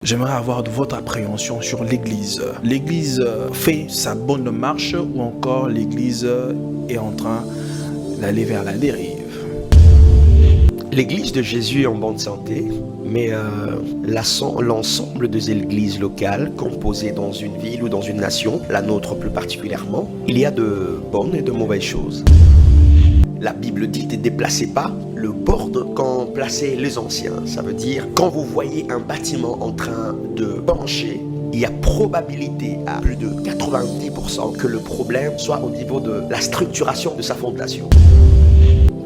J'aimerais avoir de votre appréhension sur l'Église. L'Église fait sa bonne marche ou encore l'Église est en train d'aller vers la dérive? L'église de Jésus est en bonne santé, mais l'ensemble des églises locales composées dans une ville ou dans une nation, la nôtre plus particulièrement, il y a de bonnes et de mauvaises choses. La Bible dit ne déplacez pas le bord qu'ont placé les anciens. Ça veut dire quand vous voyez un bâtiment en train de pencher, il y a probabilité à plus de 90% que le problème soit au niveau de la structuration de sa fondation.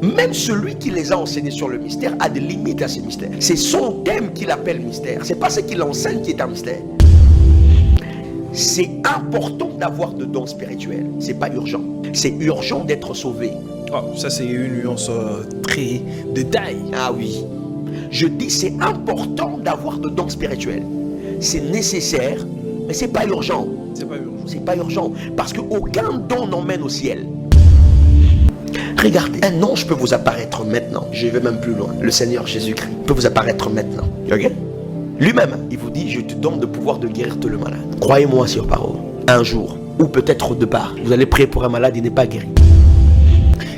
Même celui qui les a enseignés sur le mystère a des limites à ces mystères. C'est son thème qu'il appelle mystère. C'est pas ce qu'il enseigne qui est un mystère. C'est important d'avoir de dons spirituels. C'est pas urgent. C'est urgent d'être sauvé. Oh, ça c'est une nuance très détail. Ah oui. Je dis c'est important d'avoir de dons spirituels. C'est nécessaire, mais c'est pas urgent. C'est pas urgent. C'est pas urgent. Parce qu'aucun don n'emmène au ciel. Regardez, un ange peut vous apparaître maintenant. Je vais même plus loin. Le Seigneur Jésus-Christ peut vous apparaître maintenant. Ok? Lui-même, il vous dit, je te donne le pouvoir de guérir tout le malade. Croyez-moi sur parole. Un jour, ou peut-être au départ, vous allez prier pour un malade, il n'est pas guéri.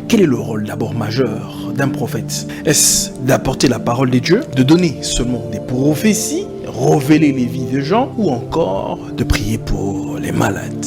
Quel est le rôle d'abord majeur d'un prophète? Est-ce d'apporter la parole de Dieu, de donner seulement des prophéties, révéler les vies des gens, ou encore de prier pour les malades?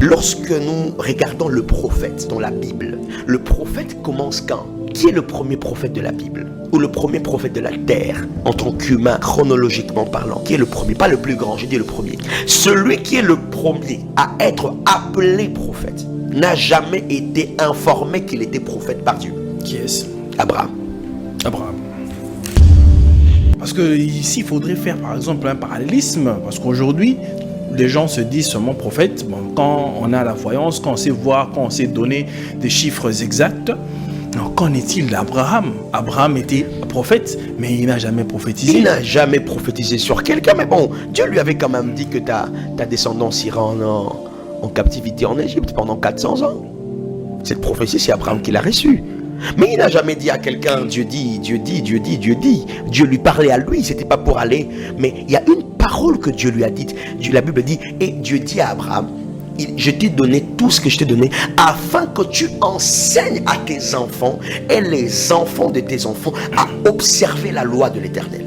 Lorsque nous regardons le prophète dans la Bible, le prophète commence quand? Qui est le premier prophète de la Bible? Ou le premier prophète de la terre, en tant qu'humain, chronologiquement parlant? Qui est le premier? Pas le plus grand, j'ai dit le premier. Celui qui est le premier à être appelé prophète n'a jamais été informé qu'il était prophète par Dieu. Qui est-ce? Abraham. Abraham. Parce que ici, il faudrait faire par exemple un parallélisme, parce qu'aujourd'hui, les gens se disent seulement prophète. Bon, quand on a la voyance, quand on sait voir, quand on sait donner des chiffres exacts. Alors, qu'en est-il d'Abraham? Abraham était prophète, mais il n'a jamais prophétisé. Il n'a jamais prophétisé sur quelqu'un, mais bon, Dieu lui avait quand même dit que ta descendance ira en captivité en Égypte pendant 400 ans. Cette prophétie, c'est Abraham qui l'a reçue. Mais il n'a jamais dit à quelqu'un, Dieu dit. Dieu lui parlait à lui, c'était pas pour aller. Mais il y a une parole que Dieu lui a dite. La Bible dit, et Dieu dit à Abraham, je t'ai donné tout ce que je t'ai donné afin que tu enseignes à tes enfants et les enfants de tes enfants à observer la loi de l'Éternel.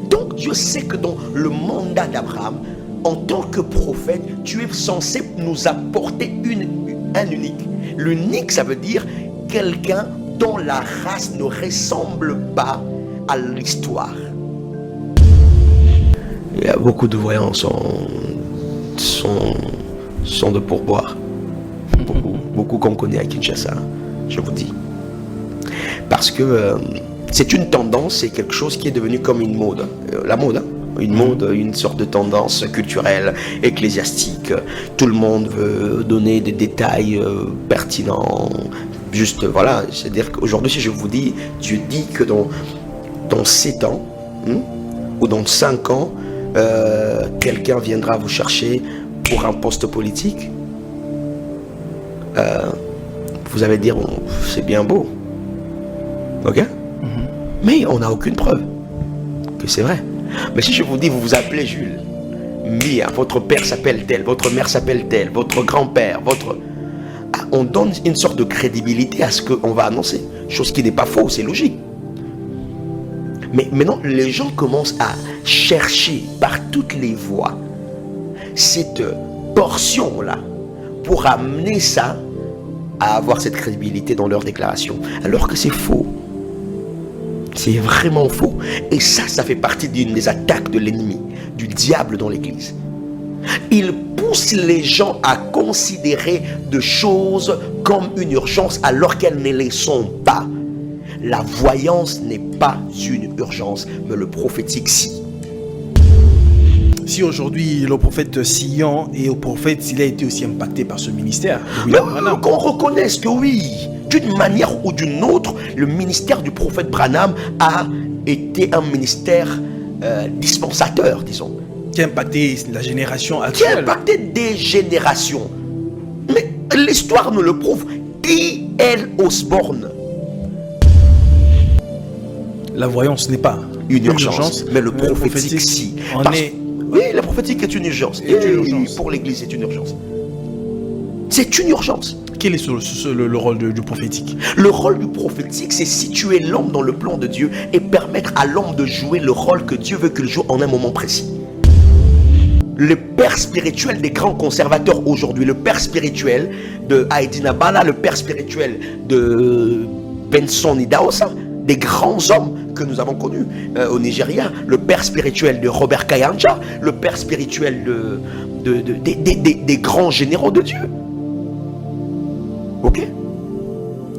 Donc Dieu sait que dans le mandat d'Abraham, en tant que prophète, tu es censé nous apporter un unique. L'unique, ça veut dire quelqu'un dont la race ne ressemble pas à l'histoire. Il y a beaucoup de voyants sont de pourboire. Beaucoup qu'on connaît à Kinshasa, je vous dis. Parce que c'est une tendance, c'est quelque chose qui est devenu comme une mode. La mode, hein? Une mode, une sorte de tendance culturelle, ecclésiastique. Tout le monde veut donner des détails pertinents. Juste, voilà, c'est-à-dire qu'aujourd'hui, si je vous dis, Dieu dit que dans 7 ans, ou dans 5 ans, quelqu'un viendra vous chercher pour un poste politique, vous allez dire, bon, c'est bien beau. Ok? Mais on n'a aucune preuve que c'est vrai. Mais si je vous dis, vous vous appelez Jules, Mia, votre père s'appelle tel, votre mère s'appelle tel, votre grand-père, on donne une sorte de crédibilité à ce qu'on va annoncer. Chose qui n'est pas faux, c'est logique. Mais maintenant, les gens commencent à chercher par toutes les voies cette portion-là pour amener ça à avoir cette crédibilité dans leur déclaration. Alors que c'est faux. C'est vraiment faux. Et ça fait partie d'une des attaques de l'ennemi, du diable dans l'église. Il pousse les gens à considérer de choses comme une urgence alors qu'elles ne les sont pas. La voyance n'est pas une urgence, mais le prophétique si. Si aujourd'hui le prophète Sion et au prophète, il a été aussi impacté par ce ministère. Mais qu'on reconnaisse que oui, d'une manière ou d'une autre, le ministère du prophète Branham a été un ministère dispensateur, disons. Qui a impacté la génération actuelle. Qui a impacté des générations. Mais l'histoire nous le prouve. D.L. Osborne. La voyance n'est pas une urgence. Mais le prophétique, si. Oui, le prophétique est une urgence. Et pour l'Église, c'est une urgence. C'est une urgence. Quel est le rôle du prophétique? Le rôle du prophétique, c'est situer l'homme dans le plan de Dieu et permettre à l'homme de jouer le rôle que Dieu veut qu'il joue en un moment précis. Le père spirituel des grands conservateurs aujourd'hui, le père spirituel de Heidi Nabala, le père spirituel de Benson Idahosa, des grands hommes que nous avons connus au Nigeria, le père spirituel de Robert Kayanja, le père spirituel des grands généraux de Dieu. Ok?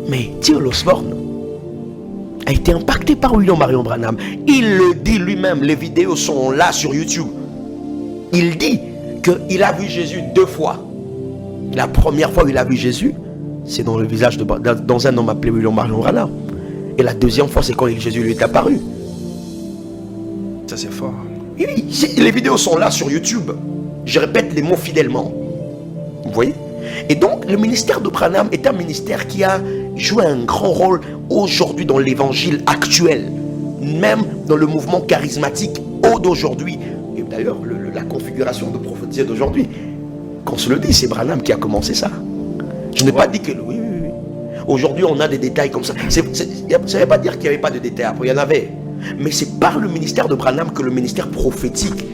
Mais T.L. Osborne a été impacté par William Marion Branham. Il le dit lui-même, les vidéos sont là sur YouTube. Il dit qu'il a vu Jésus 2 fois. La première fois où il a vu Jésus, c'est dans le visage dans un homme appelé William Marion Branham. Et la deuxième fois, c'est quand Jésus lui est apparu. Ça, c'est fort. Oui, les vidéos sont là sur YouTube. Je répète les mots fidèlement. Vous voyez? Et donc, le ministère de Branham est un ministère qui a joué un grand rôle aujourd'hui dans l'évangile actuel. Même dans le mouvement charismatique d'aujourd'hui. Et d'ailleurs, la configuration de prophétie d'aujourd'hui, qu'on se le dit, c'est Branham qui a commencé ça. Je n'ai pas dit que... Oui. Aujourd'hui, on a des détails comme ça. Ça ne veut pas dire qu'il n'y avait pas de détails. Après, il y en avait. Mais c'est par le ministère de Branham que le ministère prophétique,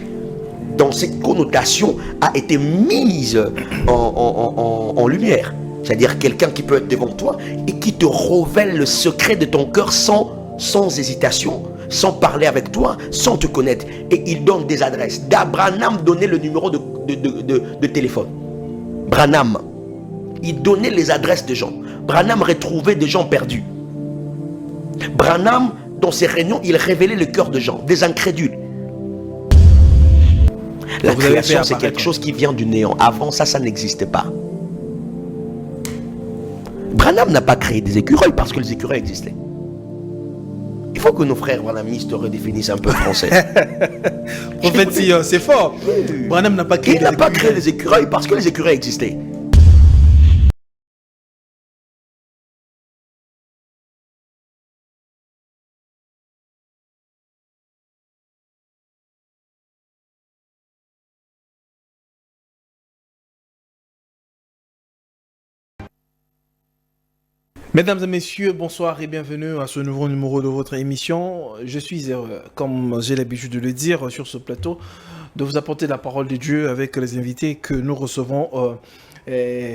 dans cette connotation, a été mise en lumière. C'est-à-dire quelqu'un qui peut être devant toi et qui te révèle le secret de ton cœur sans hésitation, sans parler avec toi, sans te connaître. Et il donne des adresses. Branham donnait le numéro de téléphone. Branham, il donnait les adresses des gens. Branham retrouvait des gens perdus. Branham, dans ses réunions, il révélait le cœur de gens, des incrédules. La création, c'est quelque chose qui vient du néant. Avant ça n'existait pas. Branham n'a pas créé des écureuils parce que les écureuils existaient. Il faut que nos frères branhamistes redéfinissent un peu le français. En fait, c'est fort. Branham n'a pas créé Il n'a pas créé les écureuils parce que les écureuils existaient. Mesdames et messieurs, bonsoir et bienvenue à ce nouveau numéro de votre émission. Je suis heureux, comme j'ai l'habitude de le dire sur ce plateau, de vous apporter la parole de Dieu avec les invités que nous recevons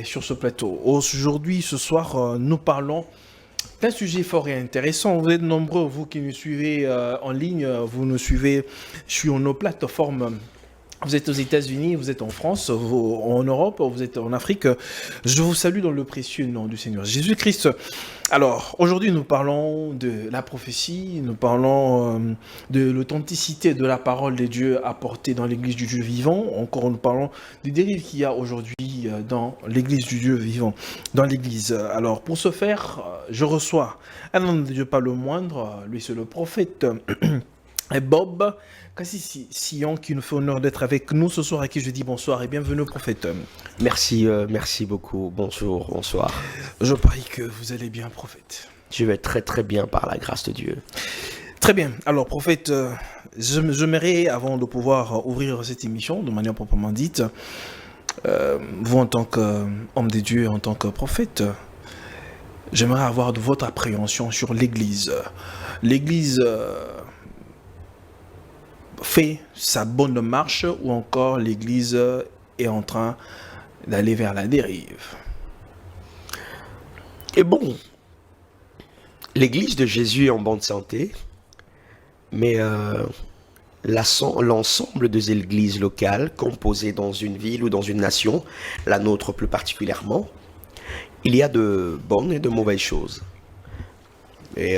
sur ce plateau. Aujourd'hui, ce soir, nous parlons d'un sujet fort et intéressant. Vous êtes nombreux, vous qui nous suivez en ligne, vous nous suivez sur nos plateformes. Vous êtes aux États-Unis, vous êtes en France, en Europe, vous êtes en Afrique. Je vous salue dans le précieux nom du Seigneur Jésus-Christ. Alors, aujourd'hui, nous parlons de la prophétie, nous parlons de l'authenticité de la parole de Dieu apportée dans l'Église du Dieu vivant. Encore, nous parlons des dérives qu'il y a aujourd'hui dans l'Église du Dieu vivant, dans l'Église. Alors, pour ce faire, je reçois un homme de Dieu pas le moindre, lui c'est le prophète Bob Kassi Sion qui nous fait honneur d'être avec nous ce soir, à qui je dis bonsoir et bienvenue au prophète. Merci beaucoup. Bonjour, bonsoir. Je parie que vous allez bien, prophète. Je vais très très bien par la grâce de Dieu. Très bien. Alors, prophète, j'aimerais, avant de pouvoir ouvrir cette émission de manière proprement dite, vous en tant qu'homme de Dieu, en tant que prophète, j'aimerais avoir de votre appréhension sur l'Église. L'Église fait sa bonne marche ou encore l'Église est en train d'aller vers la dérive? Et bon, l'Église de Jésus est en bonne santé, mais l'ensemble des églises locales composées dans une ville ou dans une nation, la nôtre plus particulièrement, il y a de bonnes et de mauvaises choses. Et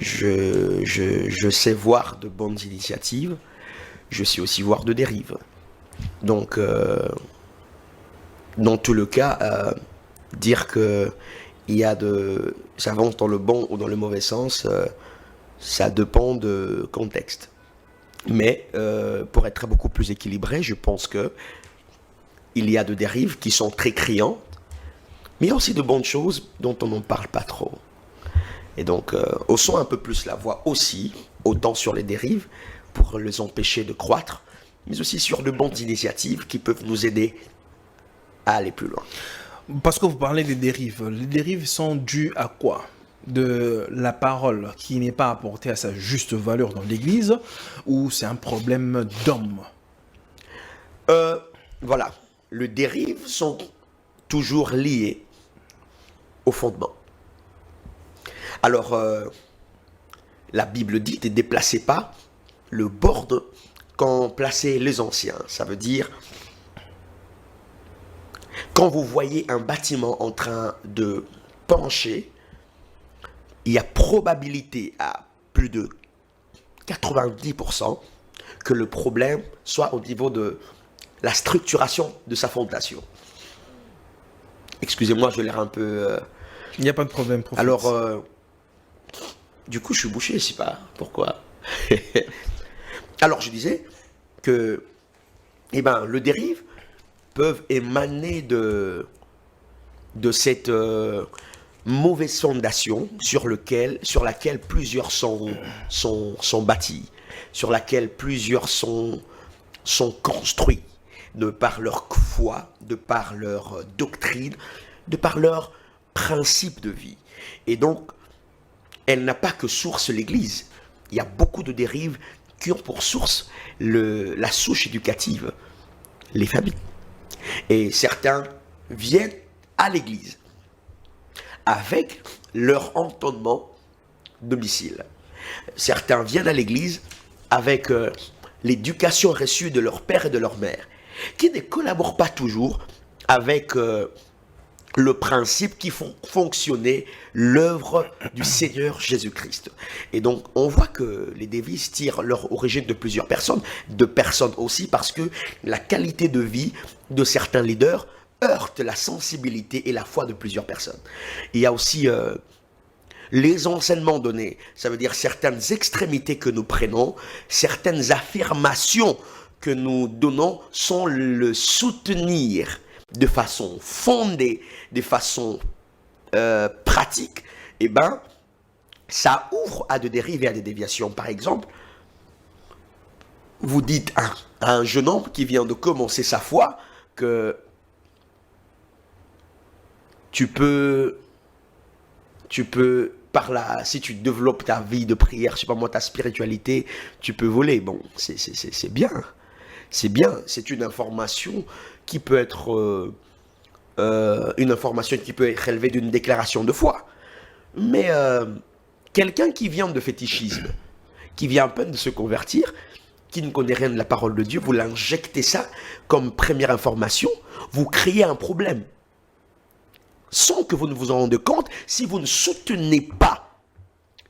je sais voir de bonnes initiatives, je sais aussi voir de dérives. Donc, dans tout le cas, dire que ça avance dans le bon ou dans le mauvais sens, ça dépend de contexte. Mais pour être beaucoup plus équilibré, je pense que il y a de dérives qui sont très criantes, mais il y a aussi de bonnes choses dont on n'en parle pas trop. Et donc, haussons un peu plus la voix aussi, autant sur les dérives, pour les empêcher de croître, mais aussi sur de bonnes initiatives qui peuvent nous aider à aller plus loin. Parce que vous parlez des dérives. Les dérives sont dues à quoi? De la parole qui n'est pas apportée à sa juste valeur dans l'Église, ou c'est un problème d'homme? Voilà, les dérives sont toujours liées au fondement. Alors, la Bible dit, ne déplacez pas le borne qu'ont placé les anciens. Ça veut dire, quand vous voyez un bâtiment en train de pencher, il y a probabilité à plus de 90% que le problème soit au niveau de la structuration de sa fondation. Excusez-moi, je l'air un peu... Il n'y a pas de problème, prophète. Alors, du coup, je suis bouché, je sais pas pourquoi. Alors, je disais que, le dérive peuvent émaner de cette mauvaise fondation sur laquelle plusieurs sont bâtis, sur laquelle plusieurs sont construits, de par leur foi, de par leur doctrine, de par leur principe de vie. Et donc, elle n'a pas que source l'Église. Il y a beaucoup de dérives qui ont pour source la souche éducative, les familles. Et certains viennent à l'Église avec leur entendement domicile. Certains viennent à l'Église avec l'éducation reçue de leur père et de leur mère, qui ne collaborent pas toujours avec le principe qui font fonctionner l'œuvre du Seigneur Jésus-Christ. Et donc, on voit que les dévices tirent leur origine de plusieurs personnes, de personnes aussi, parce que la qualité de vie de certains leaders heurte la sensibilité et la foi de plusieurs personnes. Il y a aussi les enseignements donnés, ça veut dire certaines extrémités que nous prenons, certaines affirmations que nous donnons sans le soutenir de façon fondée, de façon pratique, ça ouvre à des dérives et à des déviations. Par exemple, vous dites à un jeune homme qui vient de commencer sa foi que tu peux par là, si tu développes ta vie de prière, je sais pas moi, ta spiritualité, tu peux voler. Bon, c'est bien. C'est bien, c'est une information qui peut être relevée d'une déclaration de foi. Mais quelqu'un qui vient de fétichisme, qui vient à peine de se convertir, qui ne connaît rien de la parole de Dieu, vous l'injectez ça comme première information, vous créez un problème. Sans que vous ne vous en rendez compte, si vous ne soutenez pas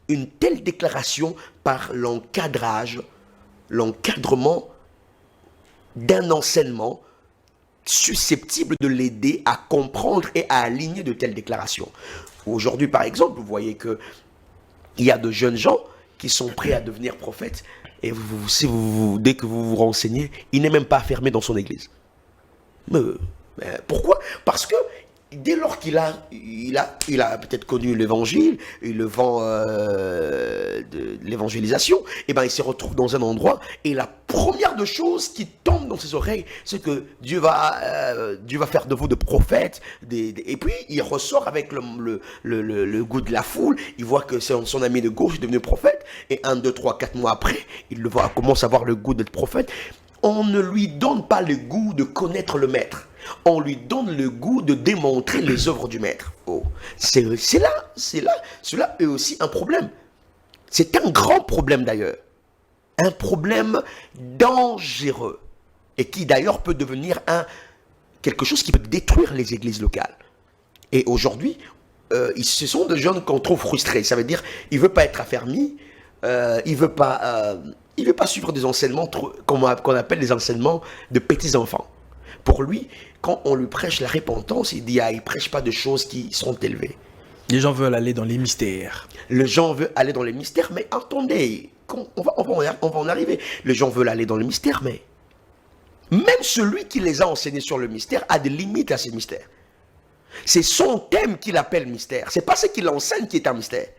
une telle déclaration par l'encadrement d'un enseignement susceptible de l'aider à comprendre et à aligner de telles déclarations. Aujourd'hui, par exemple, vous voyez qu'il y a de jeunes gens qui sont prêts à devenir prophètes et dès que vous vous renseignez, il n'est même pas fermé dans son église. Mais pourquoi? Parce que dès lors qu'il a peut-être connu l'évangile, le vent de l'évangélisation, il se retrouve dans un endroit et la première de choses qui tombe dans ses oreilles, c'est que Dieu va faire de vous de prophètes, et puis il ressort avec le goût de la foule, il voit que son ami de gauche est devenu prophète, et 1, 2, 3, 4 mois après, il commence à avoir le goût d'être prophète. On ne lui donne pas le goût de connaître le maître. On lui donne le goût de démontrer les œuvres du maître. Oh, cela est aussi un problème. C'est un grand problème d'ailleurs. Un problème dangereux. Et qui d'ailleurs peut devenir quelque chose qui peut détruire les églises locales. Et aujourd'hui, ce sont des jeunes qu'on trouve frustrés. Ça veut dire qu'il ne veut pas être affermi, il ne veut pas suivre des enseignements qu'on appelle les enseignements de petits enfants. Pour lui, quand on lui prêche la repentance, il dit il ne prêche pas de choses qui sont élevées. Les gens veulent aller dans les mystères. Les gens veulent aller dans les mystères, mais attendez, on va en arriver. Les gens veulent aller dans les mystères, mais même celui qui les a enseignés sur le mystère a des limites à ces mystères. C'est son thème qu'il appelle mystère. Ce n'est pas ce qu'il enseigne qui est un mystère.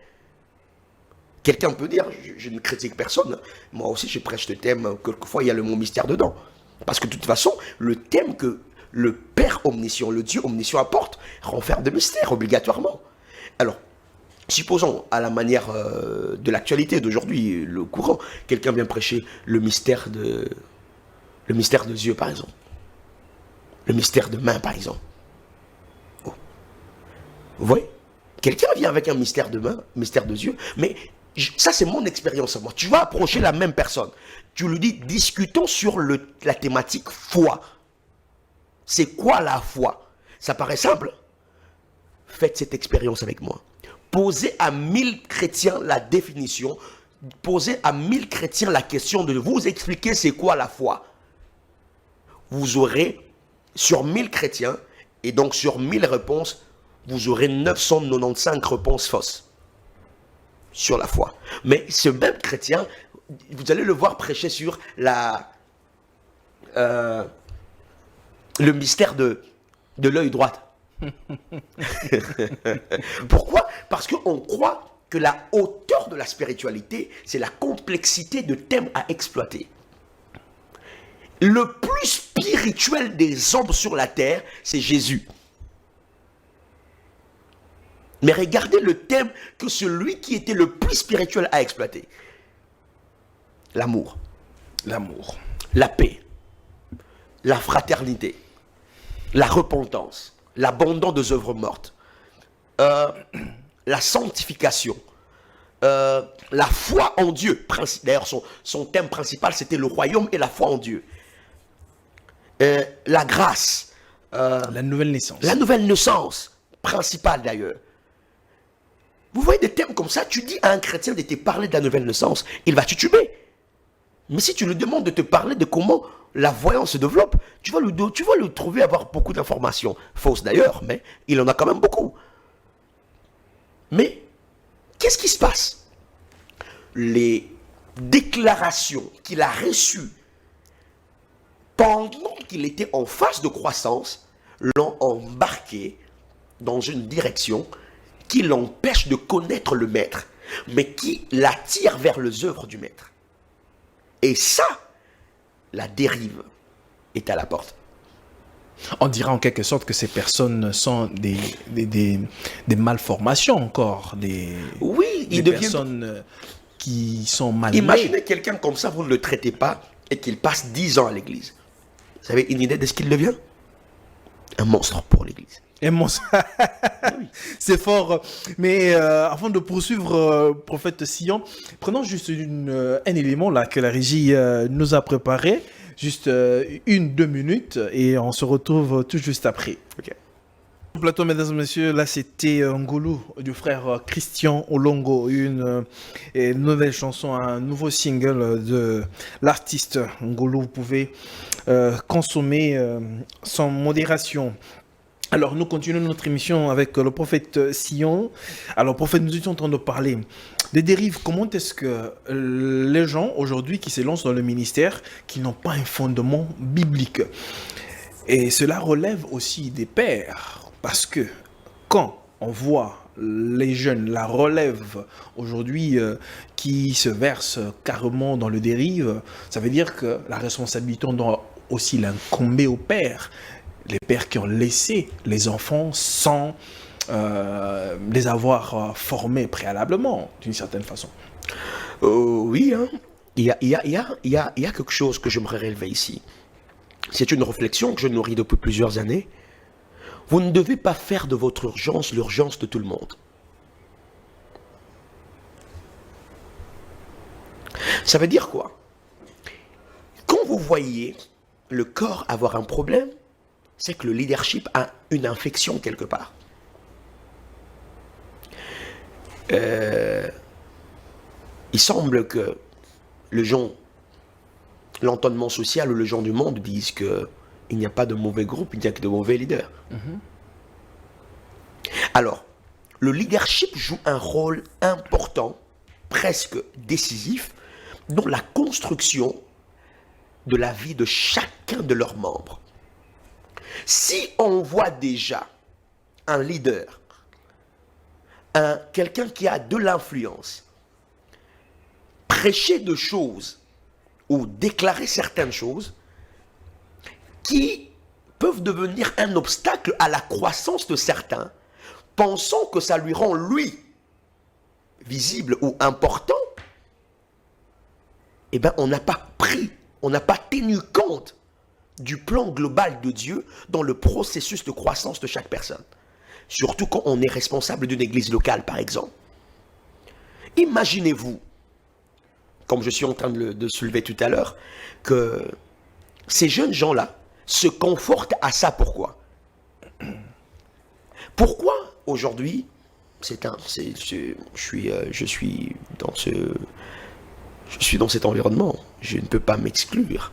Quelqu'un peut dire, je ne critique personne, moi aussi je prêche ce thème, quelquefois il y a le mot mystère dedans. Parce que de toute façon, le thème que le Père omniscient, le Dieu omniscient apporte, renferme de mystère obligatoirement. Alors, supposons, à la manière de l'actualité d'aujourd'hui, le courant, quelqu'un vient prêcher le mystère de Dieu, par exemple. Le mystère de main, par exemple. Oh. Vous voyez? Quelqu'un vient avec un mystère de main, mystère de Dieu, mais ça c'est mon expérience à moi. Tu vas approcher la même personne. Tu lui dis, discutons sur la thématique foi. C'est quoi la foi? Ça paraît simple. Faites cette expérience avec moi. Posez à 1000 chrétiens la définition. Posez à 1000 chrétiens la question de vous expliquer c'est quoi la foi. Vous aurez sur 1000 chrétiens, et donc sur 1000 réponses, vous aurez 995 réponses fausses sur la foi. Mais ce même chrétien, vous allez le voir prêcher sur le mystère de l'œil droit. Pourquoi? Parce qu'on croit que la hauteur de la spiritualité, c'est la complexité de thèmes à exploiter. Le plus spirituel des hommes sur la terre, c'est Jésus. Mais regardez le thème que celui qui était le plus spirituel a exploité. L'amour. L'amour. La paix. La fraternité. La repentance. L'abandon des œuvres mortes. La sanctification. La foi en Dieu. D'ailleurs, son thème principal, c'était le royaume et la foi en Dieu. La grâce. La nouvelle naissance. La nouvelle naissance. Principale d'ailleurs. Vous voyez des thèmes comme ça, tu dis à un chrétien de te parler de la nouvelle naissance, il va tituber. Mais si tu lui demandes de te parler de comment la voyance se développe, tu vas le trouver avoir beaucoup d'informations. Fausses d'ailleurs, mais il en a quand même beaucoup. Mais, qu'est-ce qui se passe? Les déclarations qu'il a reçues pendant qu'il était en phase de croissance l'ont embarqué dans une direction qui l'empêche de connaître le maître, mais qui l'attire vers les œuvres du maître. Et ça, la dérive est à la porte. On dira en quelque sorte que ces personnes sont des malformations encore, des personnes qui sont mal. Imaginez quelqu'un comme ça, vous ne le traitez pas et qu'il passe 10 ans à l'église. Vous avez une idée de ce qu'il devient? Un monstre pour l'église. C'est fort. Mais avant de poursuivre, prophète Sion, prenons juste un élément là que la régie nous a préparé. Juste 1-2 minutes et on se retrouve tout juste après. Okay. Plateau, mesdames et messieurs, là c'était Ngolo du frère Christian Olongo, une nouvelle chanson, un nouveau single de l'artiste Ngolo. Vous pouvez consommer sans modération. Alors, nous continuons notre émission avec le prophète Sion. Alors, prophète, nous étions en train de parler des dérives. Comment est-ce que les gens, aujourd'hui, qui se lancent dans le ministère, qui n'ont pas un fondement biblique, et cela relève aussi des pères, parce que quand on voit les jeunes, la relève aujourd'hui qui se verse carrément dans le dérive, ça veut dire que la responsabilité doit aussi l'incomber aux pères. Les pères qui ont laissé les enfants sans les avoir formés préalablement, d'une certaine façon. Oui, hein. Il y a quelque chose que j'aimerais relever ici. C'est une réflexion que je nourris depuis plusieurs années. Vous ne devez pas faire de votre urgence l'urgence de tout le monde. Ça veut dire quoi? Quand vous voyez le corps avoir un problème, c'est que le leadership a une infection quelque part. Il semble que l'entendement social ou les gens du monde disent qu'il n'y a pas de mauvais groupe, il n'y a que de mauvais leaders. Alors, le leadership joue un rôle important, presque décisif, dans la construction de la vie de chacun de leurs membres. Si on voit déjà un leader, quelqu'un qui a de l'influence, prêcher de choses ou déclarer certaines choses qui peuvent devenir un obstacle à la croissance de certains, pensant que ça lui rend, lui, visible ou important, eh bien, on n'a pas tenu compte du plan global de Dieu dans le processus de croissance de chaque personne. Surtout quand on est responsable d'une église locale, par exemple. Imaginez-vous, comme je suis en train de soulever tout à l'heure, que ces jeunes gens-là se confortent à ça. Pourquoi? Pourquoi aujourd'hui, je suis dans cet environnement, je ne peux pas m'exclure.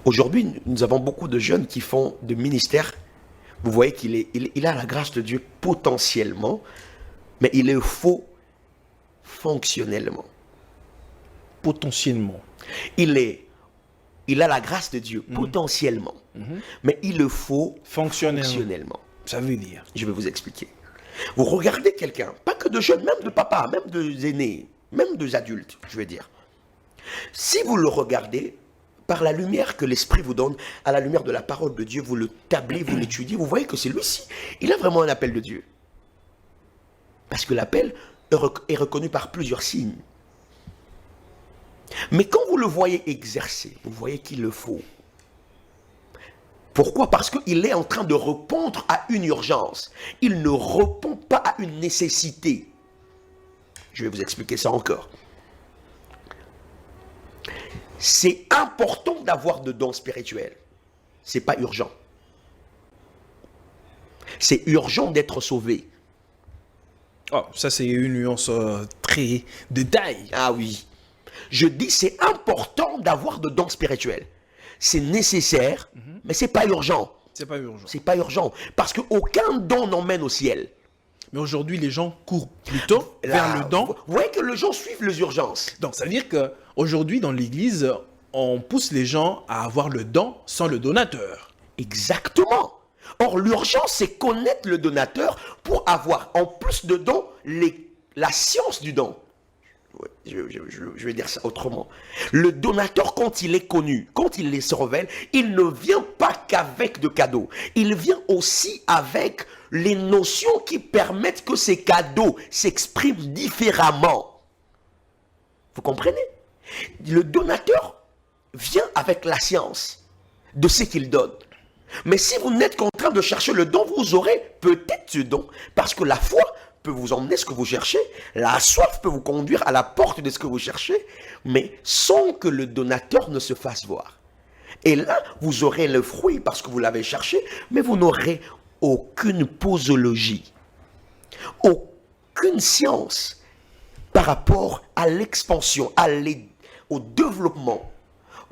Aujourd'hui, nous avons beaucoup de jeunes qui font de ministères. Vous voyez qu'il a la grâce de Dieu potentiellement, mais il est faux fonctionnellement. Potentiellement. Il a la grâce de Dieu potentiellement, mais il le faut fonctionnellement. Ça veut dire? Je vais vous expliquer. Vous regardez quelqu'un, pas que de jeunes, même de papa, même de aînés, même de adultes, je veux dire. Si vous le regardez, par la lumière que l'Esprit vous donne, à la lumière de la parole de Dieu, vous le tablez, vous l'étudiez, vous voyez que c'est lui-ci. Il a vraiment un appel de Dieu. Parce que l'appel est reconnu par plusieurs signes. Mais quand vous le voyez exercer, vous voyez qu'il le faut. Pourquoi? Parce qu'il est en train de répondre à une urgence. Il ne répond pas à une nécessité. Je vais vous expliquer ça encore. C'est important d'avoir de dons spirituels. Ce n'est pas urgent. C'est urgent d'être sauvé. Oh, ça c'est une nuance très de taille. Ah oui. Je dis c'est important d'avoir de dons spirituels. C'est nécessaire, mais ce n'est pas urgent. C'est pas urgent. C'est pas urgent. Parce qu'aucun don n'emmène au ciel. Mais aujourd'hui, les gens courent plutôt vers le don. Vous voyez que les gens suivent les urgences. Donc, ça veut dire qu'aujourd'hui, dans l'église, on pousse les gens à avoir le don sans le donateur. Exactement. Or, l'urgence, c'est connaître le donateur pour avoir, en plus de dons, la science du don. Je vais dire ça autrement. Le donateur, quand il est connu, quand il se révèle, il ne vient pas qu'avec de cadeaux. Il vient aussi avec les notions qui permettent que ces cadeaux s'expriment différemment. Vous comprenez? Le donateur vient avec la science de ce qu'il donne. Mais si vous n'êtes qu'en train de chercher le don, vous aurez peut-être ce don. Parce que la foi peut vous emmener ce que vous cherchez, la soif peut vous conduire à la porte de ce que vous cherchez, mais sans que le donateur ne se fasse voir. Et là, vous aurez le fruit parce que vous l'avez cherché, mais vous n'aurez aucune posologie, aucune science par rapport à l'expansion, au développement,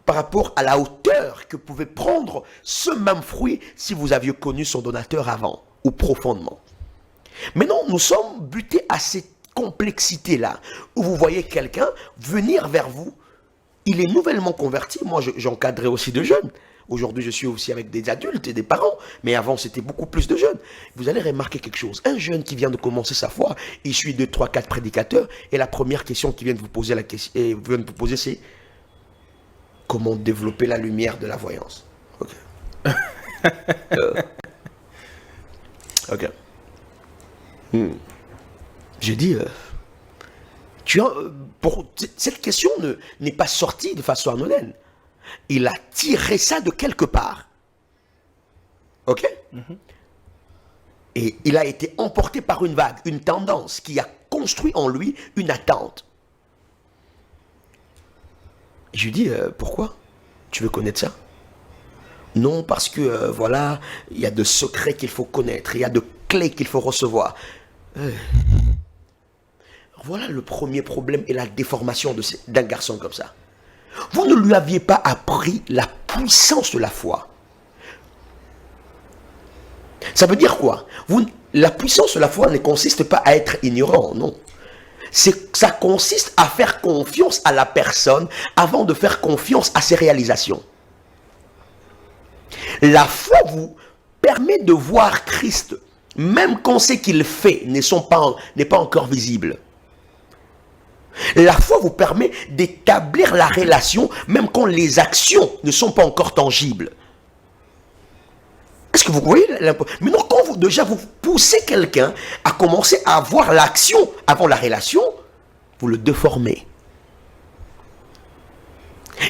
par rapport à la hauteur que pouvait prendre ce même fruit si vous aviez connu son donateur avant ou profondément. Maintenant, nous sommes butés à cette complexité-là, où vous voyez quelqu'un venir vers vous, il est nouvellement converti. Moi, j'encadrais aussi de jeunes. Aujourd'hui, je suis aussi avec des adultes et des parents, mais avant, c'était beaucoup plus de jeunes. Vous allez remarquer quelque chose. Un jeune qui vient de commencer sa foi, il suit 2, 3, 4 prédicateurs, et la première question qu'il vient de vous poser, c'est comment développer la lumière de la voyance. Ok. Ok. J'ai dit, cette question n'est pas sortie de façon anodine. Il a tiré ça de quelque part. Ok? Et il a été emporté par une vague, une tendance qui a construit en lui une attente. Je lui dis, pourquoi? Tu veux connaître ça? Non, parce que, voilà, il y a de secrets qu'il faut connaître, il y a de clés qu'il faut recevoir. Voilà le premier problème et la déformation d'un garçon comme ça. Vous ne lui aviez pas appris la puissance de la foi. Ça veut dire quoi? La puissance de la foi ne consiste pas à être ignorant, non. Ça consiste à faire confiance à la personne avant de faire confiance à ses réalisations. La foi vous permet de voir Christ, même quand ce qu'il fait n'est pas encore visible. La foi vous permet d'établir la relation même quand les actions ne sont pas encore tangibles. Est-ce que vous voyez maintenant, quand vous poussez quelqu'un à commencer à avoir l'action avant la relation, vous le déformez.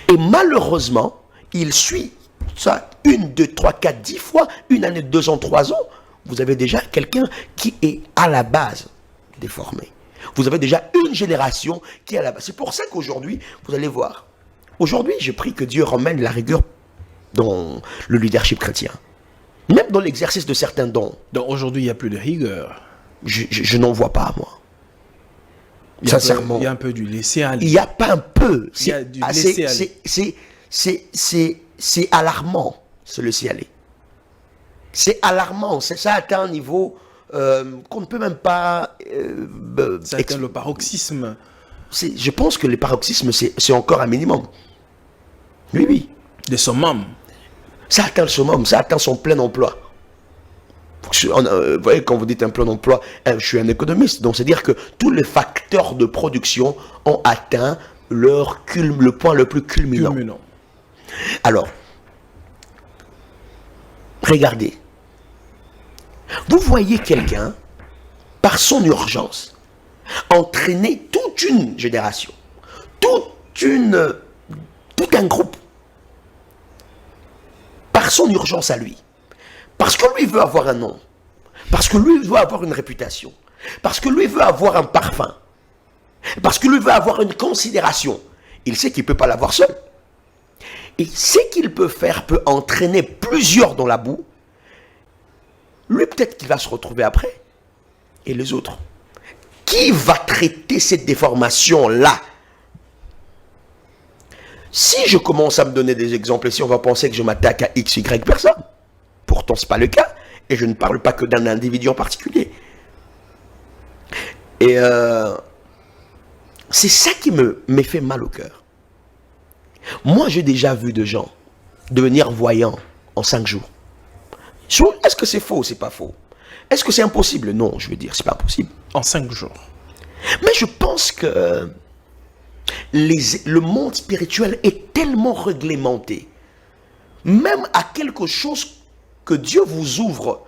Et malheureusement, il suit ça 1, 2, 3, 4, 10 fois, 1 année, 2 ans, 3 ans, vous avez déjà quelqu'un qui est à la base déformé. Vous avez déjà une génération qui est à la base. C'est pour ça qu'aujourd'hui, vous allez voir. Aujourd'hui, je prie que Dieu ramène la rigueur dans le leadership chrétien. Même dans l'exercice de certains dons. Donc aujourd'hui, il n'y a plus de rigueur. Je n'en vois pas, moi. Sincèrement. Il y a un peu du laisser-aller. Il n'y a pas un peu. Il y a du laisser-aller. C'est alarmant, ce laisser-aller. C'est alarmant. Ça atteint un niveau qu'on ne peut même pas... ça atteint le paroxysme. Je pense que le paroxysme, c'est encore un minimum. Oui, oui. Le summum. Ça atteint le summum, ça atteint son plein emploi. Vous voyez, quand vous dites un plein emploi, je suis un économiste, donc c'est-à-dire que tous les facteurs de production ont atteint le point le plus culminant. Alors, regardez. Vous voyez quelqu'un, par son urgence, entraîner toute une génération, tout un groupe, par son urgence à lui. Parce que lui veut avoir un nom. Parce que lui veut avoir une réputation. Parce que lui veut avoir un parfum. Parce que lui veut avoir une considération. Il sait qu'il ne peut pas l'avoir seul. Et ce qu'il peut faire peut entraîner plusieurs dans la boue. Lui, peut-être qu'il va se retrouver après. Et les autres. Qui va traiter cette déformation-là? Si je commence à me donner des exemples, ici on va penser que je m'attaque à X, Y personne. Pourtant, ce n'est pas le cas. Et je ne parle pas que d'un individu en particulier. Et c'est ça qui me fait mal au cœur. Moi, j'ai déjà vu de gens devenir voyants en 5 jours. Est-ce que c'est faux ou c'est pas faux? Est-ce que c'est impossible? Non, je veux dire, c'est pas possible. En 5 jours. Mais je pense que le monde spirituel est tellement réglementé. Même à quelque chose que Dieu vous ouvre,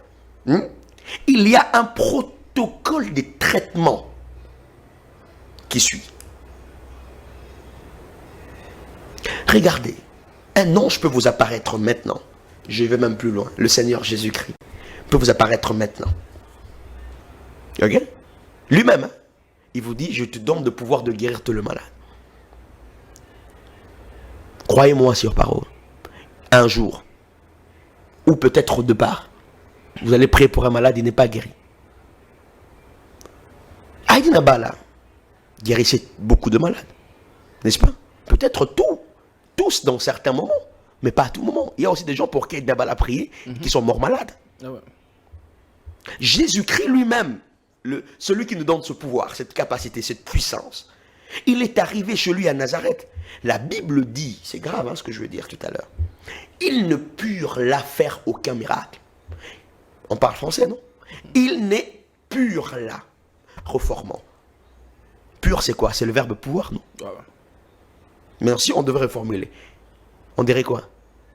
il y a un protocole de traitement qui suit. Regardez, un ange peut vous apparaître maintenant. Je vais même plus loin. Le Seigneur Jésus-Christ peut vous apparaître maintenant. Ok? Lui-même, il vous dit, je te donne le pouvoir de guérir tout le malade. Croyez-moi sur parole. Un jour, ou peut-être de part, vous allez prier pour un malade, il n'est pas guéri. Aïdi Nabala guérissait beaucoup de malades, n'est-ce pas? Peut-être tous dans certains moments, mais pas à tout moment. Il y a aussi des gens pour qui Aïdi Nabala a prié, qui sont morts malades. Ah ouais. Jésus-Christ lui-même, celui qui nous donne ce pouvoir, cette capacité, cette puissance, il est arrivé chez lui à Nazareth. La Bible dit, c'est grave ce que je veux dire tout à l'heure, ils ne purent là faire aucun miracle. On parle français, non? Ils n'est purent là, reformant. Pur, c'est quoi? C'est le verbe pouvoir, non? Ah ouais. Mais si on devrait formuler, on dirait quoi?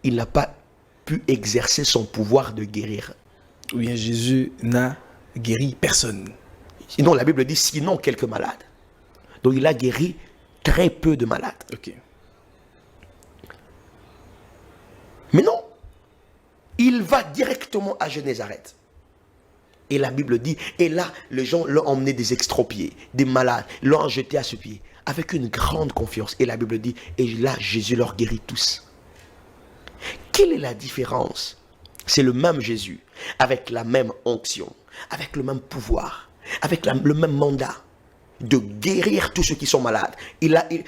Il n'a pas pu exercer son pouvoir de guérir. Ou bien Jésus n'a guéri personne. Sinon, la Bible dit sinon quelques malades. Donc il a guéri très peu de malades. Ok. Mais non, il va directement à Génézareth. Et la Bible dit, et là, les gens l'ont emmené des extropiés, des malades, l'ont jeté à ce pied, avec une grande confiance. Et la Bible dit, et là, Jésus leur guérit tous. Quelle est la différence? C'est le même Jésus, avec la même onction, avec le même pouvoir, avec le même mandat de guérir tous ceux qui sont malades.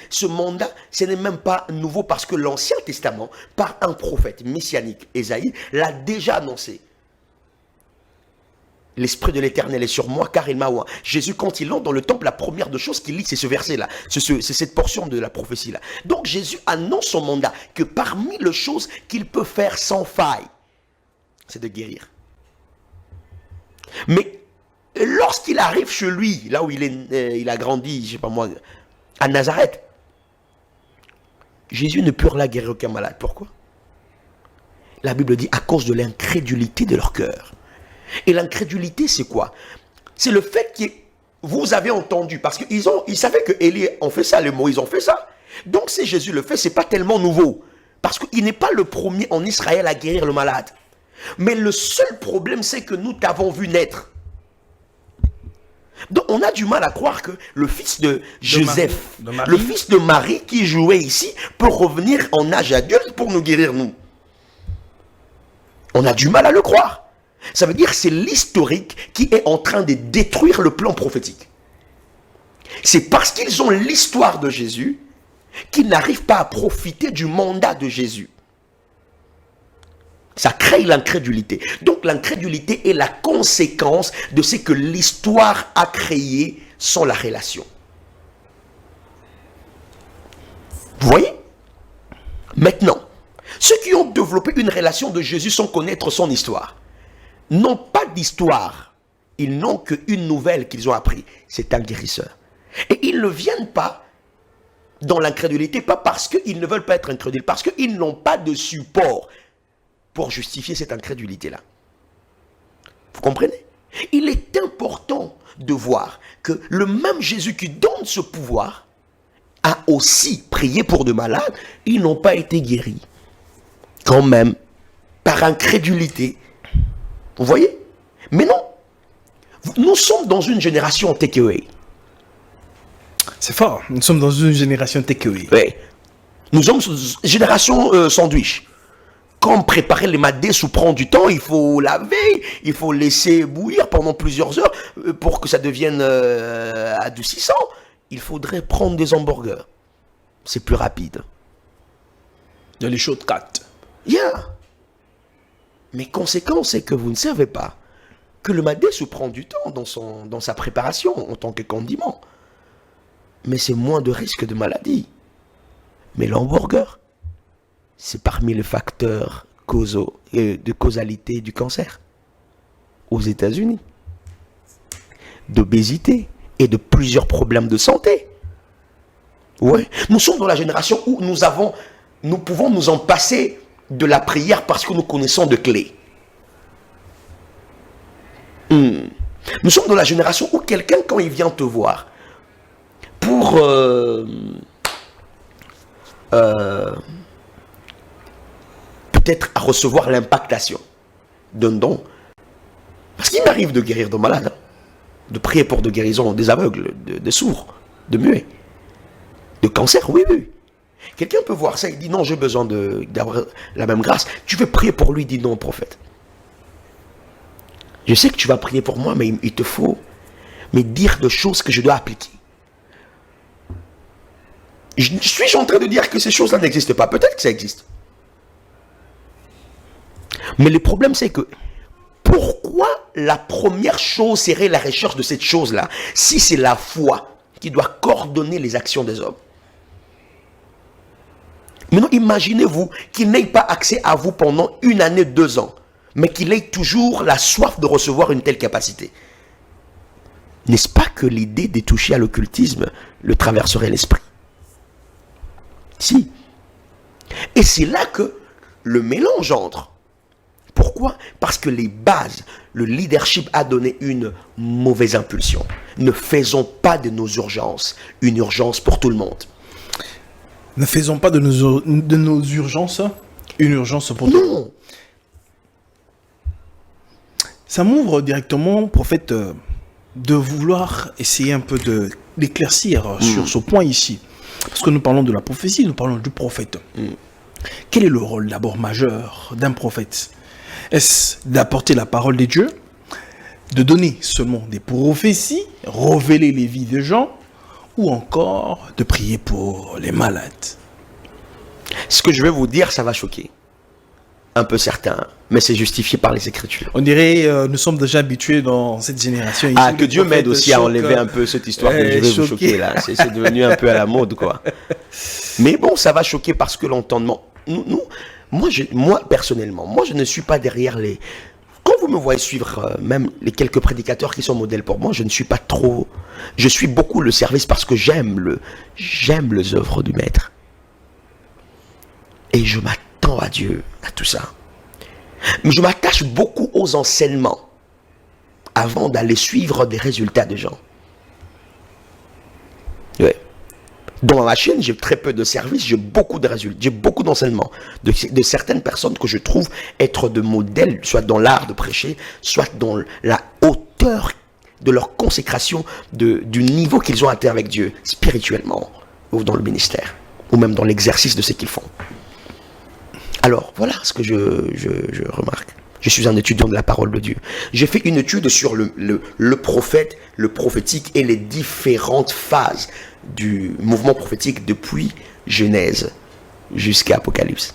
Ce mandat, ce n'est même pas nouveau parce que l'Ancien Testament, par un prophète messianique, Ésaïe, l'a déjà annoncé. L'Esprit de l'Éternel est sur moi car il m'a oint. Jésus, quand il entre dans le temple, la première de choses qu'il lit, c'est ce verset-là. C'est cette portion de la prophétie-là. Donc Jésus annonce son mandat, que parmi les choses qu'il peut faire sans faille, c'est de guérir. Mais lorsqu'il arrive chez lui, là où il a grandi, je sais pas moi, à Nazareth. Jésus ne put là guérir aucun malade. Pourquoi? La Bible dit à cause de l'incrédulité de leur cœur. Et l'incrédulité, c'est quoi? C'est le fait que vous avez entendu, parce qu'ils savaient que Élie ont fait ça, les Moïse ont fait ça. Donc si Jésus le fait, c'est pas tellement nouveau. Parce qu'il n'est pas le premier en Israël à guérir le malade. Mais le seul problème, c'est que nous t'avons vu naître. Donc on a du mal à croire que le fils de Joseph, le fils de Marie qui jouait ici, peut revenir en âge adulte pour nous guérir nous. On a du mal à le croire. Ça veut dire que c'est l'historique qui est en train de détruire le plan prophétique. C'est parce qu'ils ont l'histoire de Jésus qu'ils n'arrivent pas à profiter du mandat de Jésus. Ça crée l'incrédulité. Donc l'incrédulité est la conséquence de ce que l'histoire a créé sans la relation. Vous voyez? Maintenant, ceux qui ont développé une relation de Jésus sans connaître son histoire, n'ont pas d'histoire. Ils n'ont qu'une nouvelle qu'ils ont appris. C'est un guérisseur. Et ils ne viennent pas dans l'incrédulité, pas parce qu'ils ne veulent pas être incrédules, parce qu'ils n'ont pas de support pour justifier cette incrédulité-là. Vous comprenez? Il est important de voir que le même Jésus qui donne ce pouvoir a aussi prié pour de malades, ils n'ont pas été guéris. Quand même, par incrédulité. Vous voyez? Mais non. Nous sommes dans une génération takeaway. C'est fort. Nous sommes dans une génération takeaway. Oui. Nous sommes une génération sandwich. Comme préparer les madés sous prend du temps, il faut laver, il faut laisser bouillir pendant plusieurs heures pour que ça devienne adoucissant. Il faudrait prendre des hamburgers. C'est plus rapide. De les shortcuts. Yeah. Mais conséquence, c'est que vous ne savez pas que le madé se prend du temps dans sa préparation en tant que condiment. Mais c'est moins de risque de maladie. Mais l'hamburger, c'est parmi les facteurs causaux et de causalité du cancer aux États-Unis, d'obésité et de plusieurs problèmes de santé. Ouais. Nous sommes dans la génération où nous pouvons nous en passer de la prière parce que nous connaissons de clés. Nous sommes dans la génération où quelqu'un, quand il vient te voir pour peut-être à recevoir l'impactation d'un don, parce qu'il m'arrive de guérir de malades, de prier pour de guérison des aveugles, de sourds, de muets, de cancer, oui. Quelqu'un peut voir ça, il dit non, j'ai besoin d'avoir la même grâce. Tu veux prier pour lui, il dit non, prophète. Je sais que tu vas prier pour moi, mais il te faut dire des choses que je dois appliquer. Suis-je en train de dire que ces choses-là n'existent pas? Peut-être que ça existe. Mais le problème, c'est que pourquoi la première chose serait la recherche de cette chose-là, si c'est la foi qui doit coordonner les actions des hommes? Maintenant, imaginez-vous qu'il n'ait pas accès à vous pendant 1 année, 2 ans, mais qu'il ait toujours la soif de recevoir une telle capacité. N'est-ce pas que l'idée de toucher à l'occultisme le traverserait l'esprit? Si. Et c'est là que le mélange entre. Pourquoi? Parce que les bases, le leadership a donné une mauvaise impulsion. Ne faisons pas de nos urgences une urgence pour tout le monde. Ne faisons pas de nos urgences une urgence pour tout le monde. Ça m'ouvre directement, prophète, de vouloir essayer un peu d'éclaircir sur ce point ici. Parce que nous parlons de la prophétie, nous parlons du prophète. Quel est le rôle d'abord majeur d'un prophète? Est-ce d'apporter la parole de Dieu, de donner seulement des prophéties, révéler les vies des gens, ou encore de prier pour les malades? Ce que je vais vous dire, ça va choquer un peu certains, mais c'est justifié par les Écritures. On dirait, nous sommes déjà habitués dans cette génération. Ici, que Dieu m'aide aussi à enlever un peu cette histoire que je vais vous choquer là. C'est devenu un peu à la mode, quoi. Mais bon, ça va choquer parce que l'entendement... Moi, personnellement, je ne suis pas derrière Quand vous me voyez suivre même les quelques prédicateurs qui sont modèles pour moi, je ne suis pas trop... Je suis beaucoup le service parce que j'aime les œuvres du Maître. Et je m'attends à Dieu, à tout ça. Mais je m'attache beaucoup aux enseignements avant d'aller suivre des résultats de gens. Ouais. Dans ma chaîne, j'ai très peu de services, j'ai beaucoup de résultats, j'ai beaucoup d'enseignements de certaines personnes que je trouve être de modèles, soit dans l'art de prêcher, soit dans la hauteur de leur consécration, du niveau qu'ils ont atteint avec Dieu, spirituellement, ou dans le ministère, ou même dans l'exercice de ce qu'ils font. Alors, voilà ce que je remarque. Je suis un étudiant de la parole de Dieu. J'ai fait une étude sur le prophète, le prophétique et les différentes phases du mouvement prophétique depuis Genèse jusqu'à Apocalypse.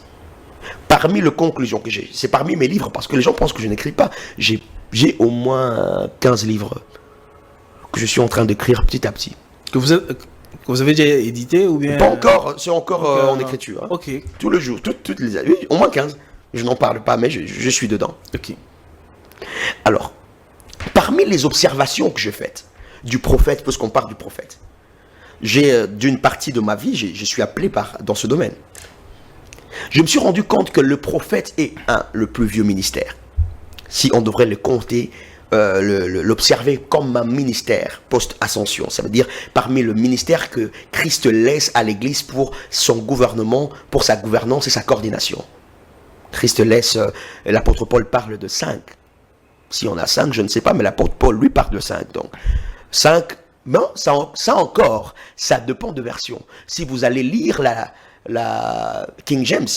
Parmi les conclusions que j'ai, c'est parmi mes livres, parce que les gens pensent que je n'écris pas. J'ai au moins 15 livres que je suis en train d'écrire petit à petit. Que vous avez déjà édité ou bien... Pas encore, c'est encore en écriture. Hein. Ok. Tous les jours, toutes les années, au moins 15. Je n'en parle pas, mais je suis dedans. Ok. Alors, parmi les observations que j'ai faites du prophète, puisqu'on parle du prophète, d'une partie de ma vie, je suis appelé dans ce domaine. Je me suis rendu compte que le prophète est le plus vieux ministère. Si on devrait le compter, l'observer comme un ministère post-ascension. Ça veut dire parmi le ministère que Christ laisse à l'Église pour son gouvernement, pour sa gouvernance et sa coordination. Christ laisse, l'apôtre Paul parle de 5. Si on a 5, je ne sais pas, mais l'apôtre Paul, lui, parle de 5. Donc, 5, non, ça encore, ça dépend de version. Si vous allez lire la King James,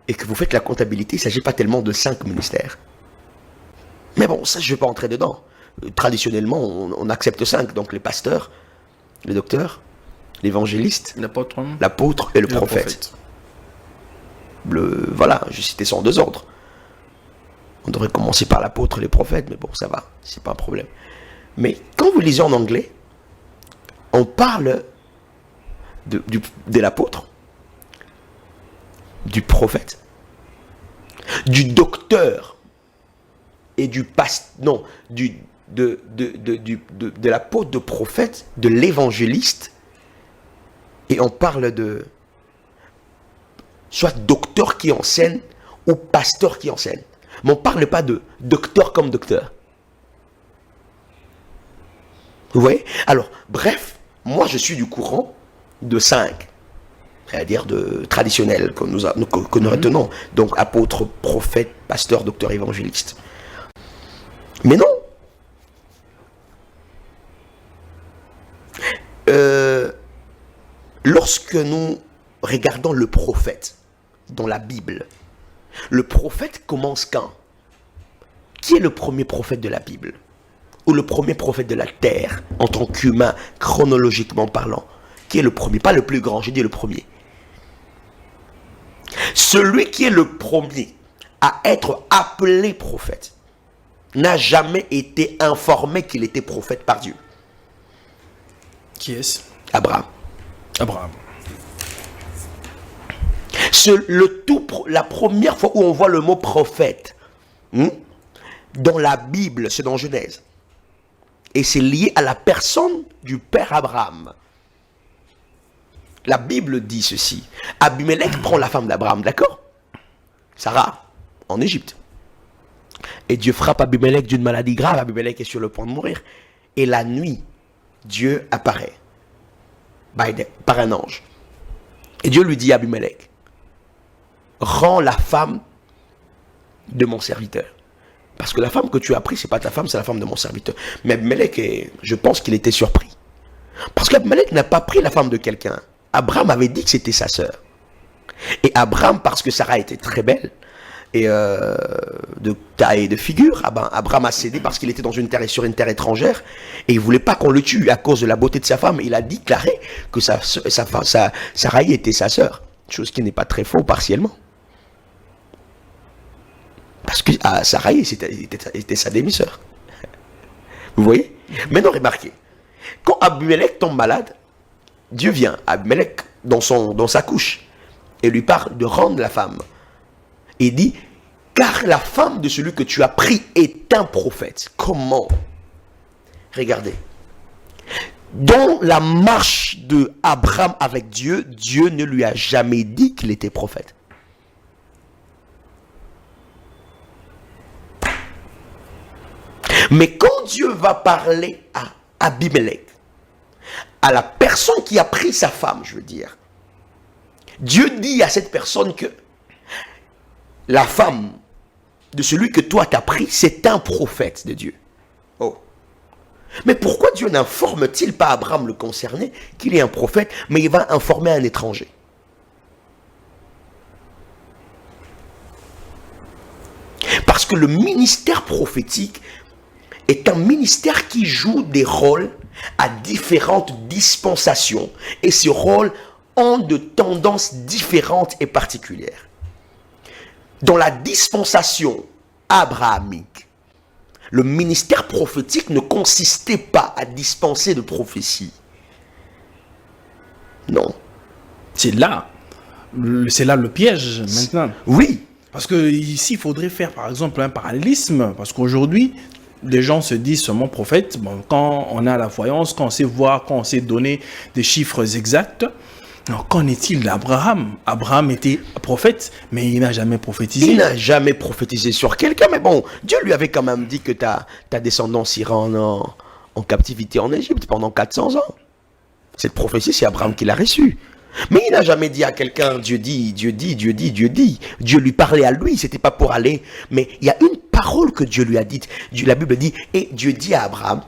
et que vous faites la comptabilité, il ne s'agit pas tellement de 5 ministères. Mais bon, ça, je ne vais pas entrer dedans. Traditionnellement, on accepte 5. Donc, les pasteurs, les docteurs, l'évangéliste, l'apôtre et le prophète. Voilà, j'ai cité ça en 2 ordres. On devrait commencer par l'apôtre et les prophètes, mais bon, ça va, c'est pas un problème. Mais quand vous lisez en anglais, on parle de l'apôtre, du prophète, du docteur et du pasteur, de l'apôtre, de prophète, de l'évangéliste, et on parle de soit docteur qui enseigne ou pasteur qui enseigne. Mais on ne parle pas de docteur comme docteur. Vous voyez? Alors, bref, moi je suis du courant de 5. C'est-à-dire de traditionnel que nous retenons. Donc apôtre, prophète, pasteur, docteur, évangéliste. Mais non. Lorsque nous regardons le prophète dans la Bible, le prophète commence quand? Qui est le premier prophète de la Bible? Ou le premier prophète de la terre, en tant qu'humain, chronologiquement parlant? Qui est le premier? Pas le plus grand, j'ai dit le premier. Celui qui est le premier à être appelé prophète n'a jamais été informé qu'il était prophète par Dieu. Qui est-ce? Abraham. Abraham. La première fois où on voit le mot prophète dans la Bible, c'est dans Genèse. Et c'est lié à la personne du père Abraham. La Bible dit ceci. Abimelech prend la femme d'Abraham, d'accord? Sarah, en Égypte. Et Dieu frappe Abimelech d'une maladie grave. Abimelech est sur le point de mourir. Et la nuit, Dieu apparaît par un ange. Et Dieu lui dit à Abimelech, rends la femme de mon serviteur. Parce que la femme que tu as prise, ce n'est pas ta femme, c'est la femme de mon serviteur. Mais Abimelech, je pense qu'il était surpris. Parce qu'Abimelech n'a pas pris la femme de quelqu'un. Abraham avait dit que c'était sa sœur. Et Abraham, parce que Sarah était très belle, et de taille et de figure, Abraham a cédé parce qu'il était sur une terre étrangère, et il ne voulait pas qu'on le tue à cause de la beauté de sa femme. Il a déclaré que Sarah était sa sœur. Chose qui n'est pas très faux partiellement. Parce que Sarah était sa demi-sœur. Vous voyez? Maintenant, remarquez. Quand Abimelech tombe malade, Dieu vient à Abimelech dans sa couche et lui parle de rendre la femme. Et dit, car la femme de celui que tu as pris est un prophète. Comment? Regardez. Dans la marche de Abraham avec Dieu, Dieu ne lui a jamais dit qu'il était prophète. Mais quand Dieu va parler à Abimelech, à la personne qui a pris sa femme, je veux dire, Dieu dit à cette personne que la femme de celui que toi t'as pris, c'est un prophète de Dieu. Oh. Mais pourquoi Dieu n'informe-t-il pas Abraham le concerné qu'il est un prophète, mais il va informer un étranger? Parce que le ministère prophétique est un ministère qui joue des rôles à différentes dispensations. Et ces rôles ont de tendances différentes et particulières. Dans la dispensation abrahamique, le ministère prophétique ne consistait pas à dispenser de prophétie. Non. C'est là le piège maintenant. Oui. Parce que ici, il faudrait faire par exemple un parallélisme. Parce qu'aujourd'hui, les gens se disent seulement prophète. Bon, quand on a la voyance, quand on sait voir, quand on sait donner des chiffres exacts. Alors, qu'en est-il d'Abraham? Abraham était prophète, mais il n'a jamais prophétisé. Il n'a jamais prophétisé sur quelqu'un, mais bon, Dieu lui avait quand même dit que ta descendance ira en captivité en Égypte pendant 400 ans. Cette prophétie, c'est Abraham qui l'a reçue. Mais il n'a jamais dit à quelqu'un, Dieu dit, Dieu dit, Dieu dit, Dieu dit. Dieu lui parlait à lui, c'était pas pour aller. Mais il y a une parole que Dieu lui a dite. La Bible dit, et Dieu dit à Abraham,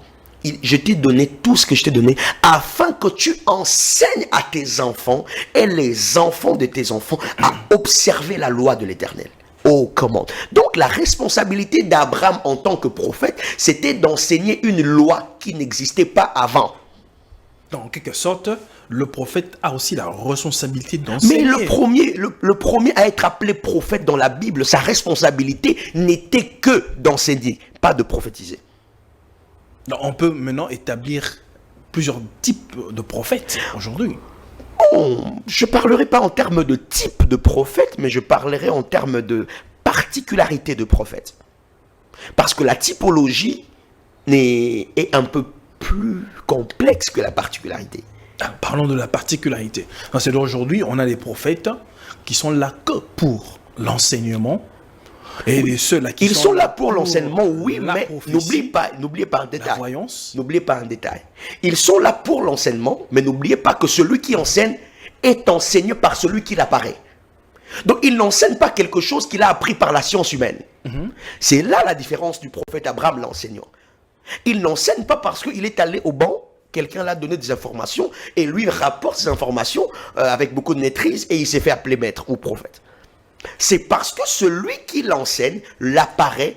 je t'ai donné tout ce que je t'ai donné, afin que tu enseignes à tes enfants et les enfants de tes enfants à observer la loi de l'Éternel. Oh, comment? Donc la responsabilité d'Abraham en tant que prophète, c'était d'enseigner une loi qui n'existait pas avant. En quelque sorte, le prophète a aussi la responsabilité d'enseigner. Mais le premier à être appelé prophète dans la Bible, sa responsabilité n'était que d'enseigner, pas de prophétiser. Donc, on peut maintenant établir plusieurs types de prophètes aujourd'hui. Je ne parlerai pas en termes de type de prophète, mais je parlerai en termes de particularité de prophète. Parce que la typologie est un peu plus complexe que la particularité. Parlons de la particularité. C'est d'aujourd'hui, on a des prophètes qui sont là que pour l'enseignement. Et oui. Ceux-là qui sont là pour l'enseignement, oui, mais n'oubliez pas un détail. La voyance. N'oubliez pas un détail. Ils sont là pour l'enseignement, mais n'oubliez pas que celui qui enseigne est enseigné par celui qui l'apparaît. Donc il n'enseigne pas quelque chose qu'il a appris par la science humaine. C'est là la différence du prophète Abraham, l'enseignant. Il n'enseigne pas parce qu'il est allé au banc, quelqu'un l'a donné des informations, et lui rapporte ces informations avec beaucoup de maîtrise, et il s'est fait appeler maître ou prophète. C'est parce que celui qui l'enseigne l'apparaît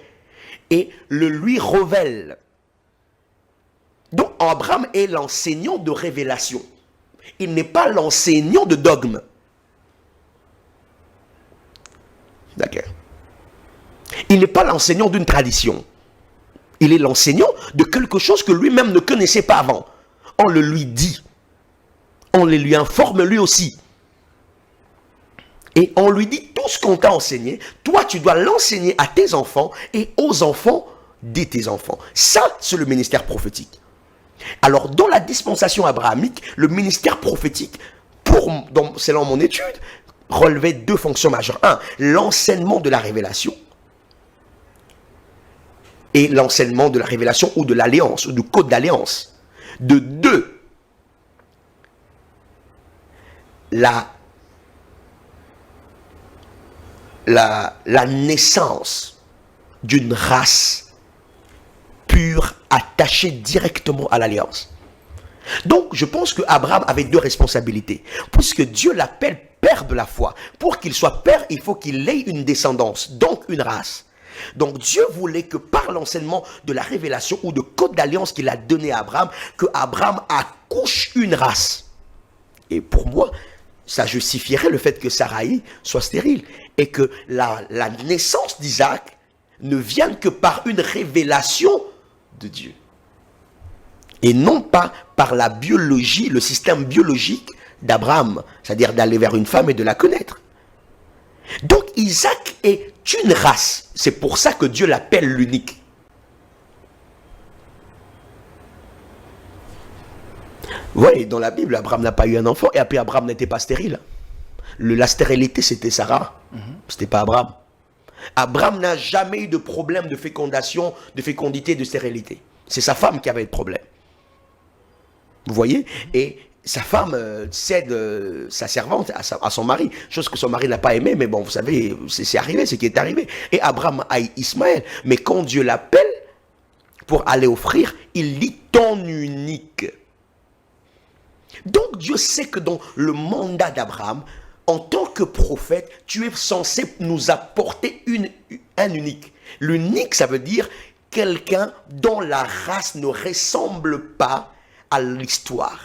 et le lui révèle. Donc Abraham est l'enseignant de révélation. Il n'est pas l'enseignant de dogme. D'accord. Il n'est pas l'enseignant d'une tradition. Il est l'enseignant de quelque chose que lui-même ne connaissait pas avant. On le lui dit. On le lui informe lui aussi. Et on lui dit tout ce qu'on t'a enseigné, toi tu dois l'enseigner à tes enfants et aux enfants de tes enfants. Ça, c'est le ministère prophétique. Alors, dans la dispensation abrahamique, le ministère prophétique, selon mon étude, relevait deux fonctions majeures. Un, l'enseignement de la révélation. Et l'enseignement de la révélation ou de l'alliance, ou du code d'alliance. De deux, la naissance d'une race pure attachée directement à l'alliance. Donc, je pense que Abraham avait deux responsabilités. Puisque Dieu l'appelle père de la foi. Pour qu'il soit père, il faut qu'il ait une descendance, donc une race. Donc, Dieu voulait que par l'enseignement de la révélation ou de code d'alliance qu'il a donné à Abraham, que Abraham accouche une race. Et pour moi, ça justifierait le fait que Saraï soit stérile. Et que la naissance d'Isaac ne vienne que par une révélation de Dieu. Et non pas par la biologie, le système biologique d'Abraham. C'est-à-dire d'aller vers une femme et de la connaître. Donc Isaac est une race. C'est pour ça que Dieu l'appelle l'unique. Vous voyez, dans la Bible, Abraham n'a pas eu un enfant et après Abraham n'était pas stérile. La stérilité, c'était Sarah. C'était pas Abraham. Abraham n'a jamais eu de problème de fécondation, de fécondité, de stérilité. C'est sa femme qui avait le problème. Vous voyez? Et sa femme cède sa servante à son mari, chose que son mari n'a pas aimé, mais bon, vous savez, c'est arrivé, c'est ce qui est arrivé. Et Abraham a Ismaël, mais quand Dieu l'appelle pour aller offrir, il dit ton unique. Donc Dieu sait que dans le mandat d'Abraham, en tant que prophète, tu es censé nous apporter un unique. L'unique, ça veut dire quelqu'un dont la race ne ressemble pas à l'histoire.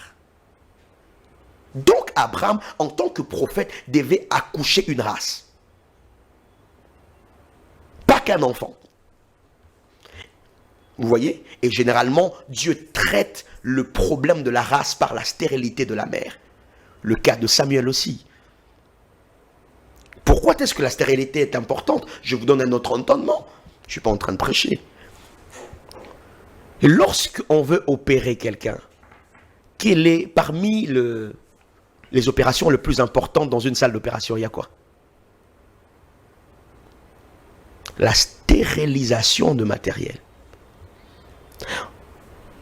Donc Abraham, en tant que prophète, devait accoucher une race. Pas qu'un enfant. Vous voyez? Et généralement, Dieu traite le problème de la race par la stérilité de la mère. Le cas de Samuel aussi. Pourquoi est-ce que la stérilité est importante? Je vous donne un autre entendement. Je ne suis pas en train de prêcher. Lorsqu'on veut opérer quelqu'un, quelle est parmi les opérations les plus importantes dans une salle d'opération? Il y a quoi? La stérilisation de matériel.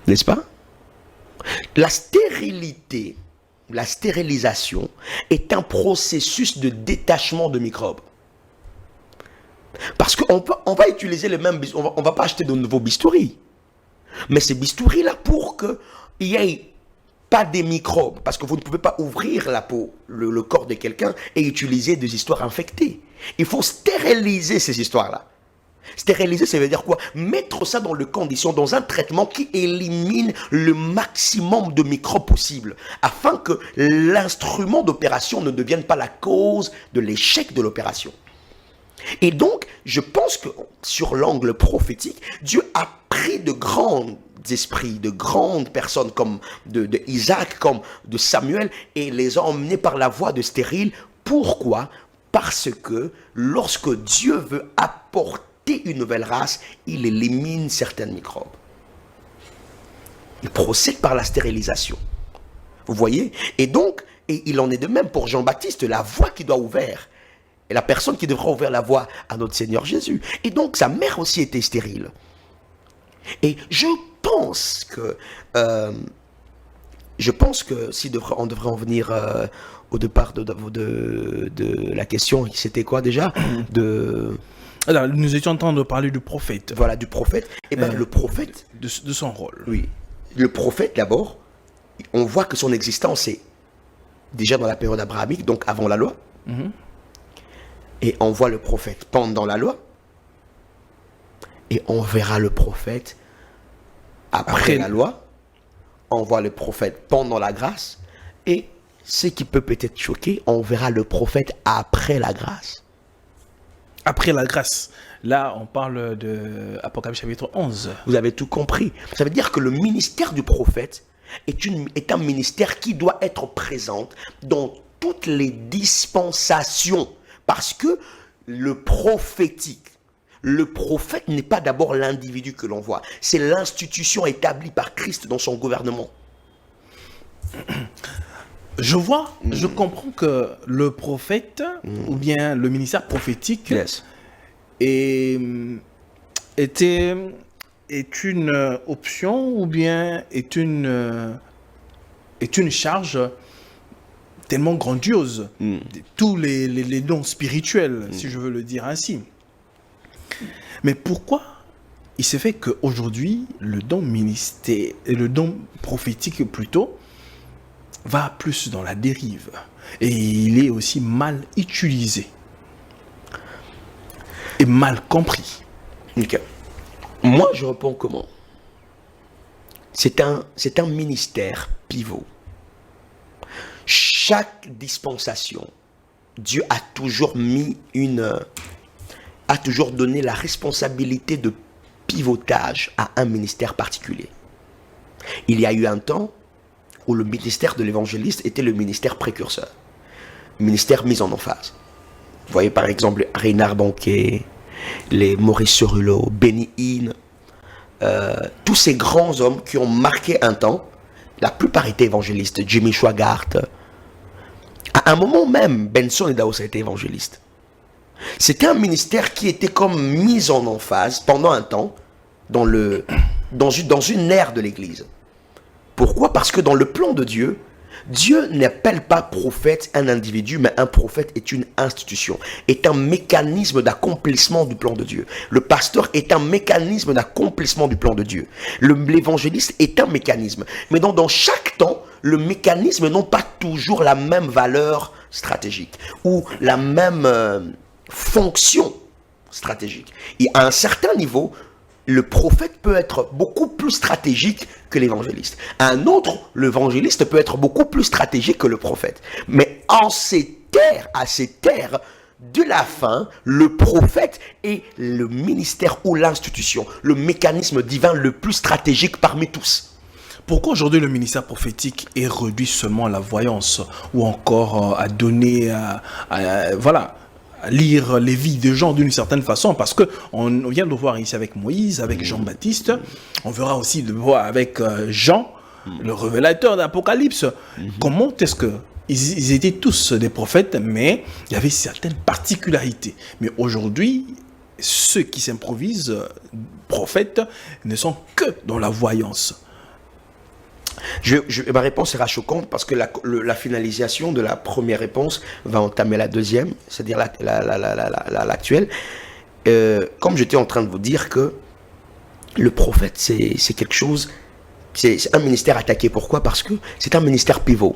N'est-ce pas? La stérilité, la stérilisation est un processus de détachement de microbes. Parce qu'on va utiliser les mêmes bistouris, on va pas acheter de nouveaux bistouris. Mais ces bistouris-là, pour qu'il n'y ait pas des microbes, parce que vous ne pouvez pas ouvrir la peau, le corps de quelqu'un et utiliser des histoires infectées. Il faut stériliser ces histoires-là. Stériliser, ça veut dire quoi? Mettre ça dans les conditions, dans un traitement qui élimine le maximum de microbes possible, afin que l'instrument d'opération ne devienne pas la cause de l'échec de l'opération. Et donc, je pense que sur l'angle prophétique, Dieu a pris de grands esprits, de grandes personnes comme de Isaac, comme de Samuel, et les a emmenés par la voie de stérile. Pourquoi? Parce que lorsque Dieu veut apporter une nouvelle race, il élimine certains microbes. Il procède par la stérilisation. Vous voyez? Et donc, et il en est de même pour Jean-Baptiste, la voie qui doit ouvrir. Et la personne qui devra ouvrir la voie à notre Seigneur Jésus. Et donc, sa mère aussi était stérile. Et je pense que si on devrait en venir au départ de la question, c'était quoi déjà? Alors, nous étions en train de parler du prophète. Voilà, du prophète. Et bien, le prophète... De son rôle. Oui. Le prophète, d'abord, on voit que son existence est déjà dans la période abrahamique, donc avant la loi. Et on voit le prophète pendant la loi. Et on verra le prophète après la loi. On voit le prophète pendant la grâce. Et ce qui peut peut-être choquer, on verra le prophète après la grâce. Après la grâce. Là, on parle de Apocalypse chapitre 11. Vous avez tout compris. Ça veut dire que le ministère du prophète est un ministère qui doit être présent dans toutes les dispensations. Parce que le prophétique, le prophète n'est pas d'abord l'individu que l'on voit. C'est l'institution établie par Christ dans son gouvernement. Je comprends que le prophète, ou bien le ministère prophétique, est une option, ou bien est une charge tellement grandiose. Tous les dons spirituels, si je veux le dire ainsi. Mais pourquoi il se fait qu'aujourd'hui, le don prophétique plutôt, va plus dans la dérive et il est aussi mal utilisé et mal compris? Okay. Moi, je réponds comment? C'est un ministère pivot. Chaque dispensation, Dieu a toujours donné la responsabilité de pivotage à un ministère particulier. Il y a eu un temps où le ministère de l'évangéliste était le ministère précurseur, le ministère mis en emphase. Vous voyez par exemple Reinhard Bonnke, les Maurice Cerullo, Benny Hinn, tous ces grands hommes qui ont marqué un temps. La plupart étaient évangélistes. Jimmy Swaggart. À un moment même, Benson Idahosa était évangéliste. C'était un ministère qui était comme mis en emphase pendant un temps dans une ère de l'Église. Pourquoi? Parce que dans le plan de Dieu, Dieu n'appelle pas prophète un individu, mais un prophète est une institution, est un mécanisme d'accomplissement du plan de Dieu. Le pasteur est un mécanisme d'accomplissement du plan de Dieu. L'évangéliste est un mécanisme. Mais dans chaque temps, le mécanisme n'a pas toujours la même valeur stratégique ou la même fonction stratégique. Et à un certain niveau, le prophète peut être beaucoup plus stratégique que l'évangéliste. À un autre, l'évangéliste peut être beaucoup plus stratégique que le prophète. Mais à ces terres de la fin, le prophète est le ministère ou l'institution, le mécanisme divin le plus stratégique parmi tous. Pourquoi aujourd'hui le ministère prophétique est réduit seulement à la voyance ou encore à donner, voilà, à lire les vies des gens d'une certaine façon? Parce que on vient de voir ici avec Moïse, avec Jean-Baptiste, on verra aussi de voir avec Jean, le révélateur d'Apocalypse. Comment est-ce que ils étaient tous des prophètes, mais il y avait certaines particularités. Mais aujourd'hui, ceux qui s'improvisent prophètes ne sont que dans la voyance. Ma réponse sera choquante parce que la finalisation de la première réponse va entamer la deuxième, c'est-à-dire l'actuelle. Comme j'étais en train de vous dire que le prophète, c'est quelque chose, c'est un ministère attaqué. Pourquoi? Parce que c'est un ministère pivot.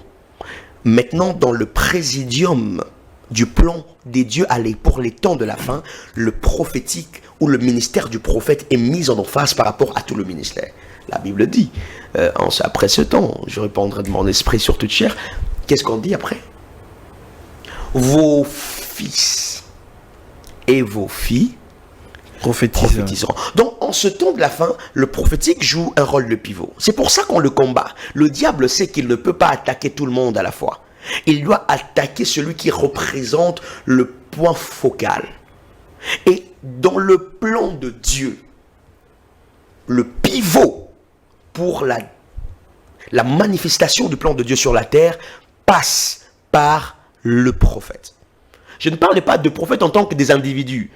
Maintenant, dans le présidium du plan des dieux pour les temps de la fin, le prophétique ou le ministère du prophète est mis en face par rapport à tout le ministère. La Bible dit, après ce temps, je répandrai de mon esprit sur toute chair. Qu'est-ce qu'on dit après? Vos fils et vos filles prophétiseront. Donc, en ce temps de la fin, le prophétique joue un rôle de pivot. C'est pour ça qu'on le combat. Le diable sait qu'il ne peut pas attaquer tout le monde à la fois. Il doit attaquer celui qui représente le point focal. Et dans le plan de Dieu, le pivot pour la manifestation du plan de Dieu sur la terre passe par le prophète. Je ne parle pas de prophète en tant que des individus,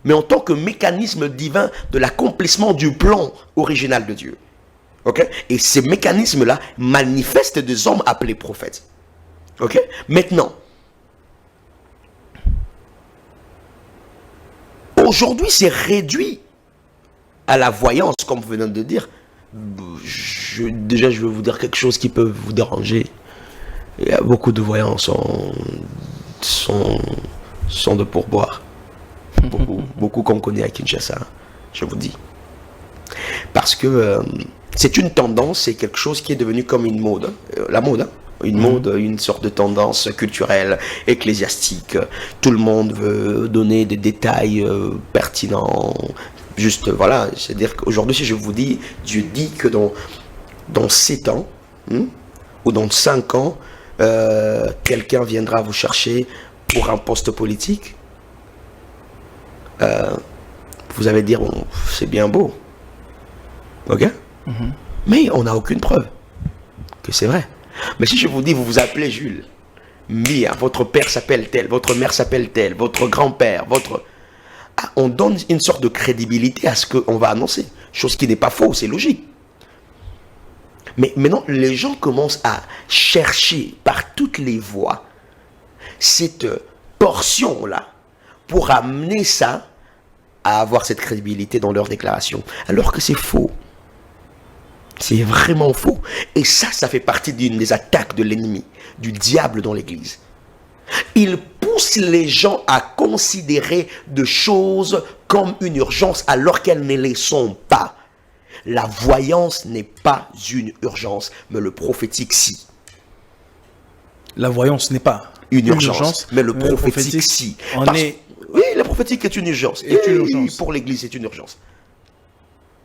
mais en tant que mécanisme divin de l'accomplissement du plan original de Dieu. Okay? Et ces mécanismes-là manifestent des hommes appelés prophètes. Okay? Maintenant, aujourd'hui, c'est réduit à la voyance, comme vous venez de dire. Déjà, je vais vous dire quelque chose qui peut vous déranger. Il y a beaucoup de voyants sont de pourboire. Beaucoup qu'on connaît à Kinshasa, je vous dis. Parce que c'est une tendance, c'est quelque chose qui est devenu comme une mode. La mode, hein? Une mode, une sorte de tendance culturelle, ecclésiastique. Tout le monde veut donner des détails pertinents. Juste, voilà, c'est-à-dire qu'aujourd'hui, si je vous dis, Dieu dit que dans 7 ans, ou dans 5 ans, quelqu'un viendra vous chercher pour un poste politique, vous allez dire, bon, c'est bien beau. Ok? Mais on n'a aucune preuve que c'est vrai. Mais si je vous dis, vous vous appelez Jules, Mia, votre père s'appelle tel, votre mère s'appelle tel, votre grand-père, on donne une sorte de crédibilité à ce qu'on va annoncer. Chose qui n'est pas faux, c'est logique. Mais maintenant, les gens commencent à chercher par toutes les voies cette portion-là pour amener ça à avoir cette crédibilité dans leur déclaration. Alors que c'est faux. C'est vraiment faux. Et ça fait partie d'une des attaques de l'ennemi, du diable dans l'Église. Il pousse les gens à considérer de choses comme une urgence alors qu'elles ne les sont pas. La voyance n'est pas une urgence, mais le prophétique si. La voyance n'est pas une urgence, mais le prophétique si. Oui, le prophétique est une urgence. Pour l'Église, c'est une urgence.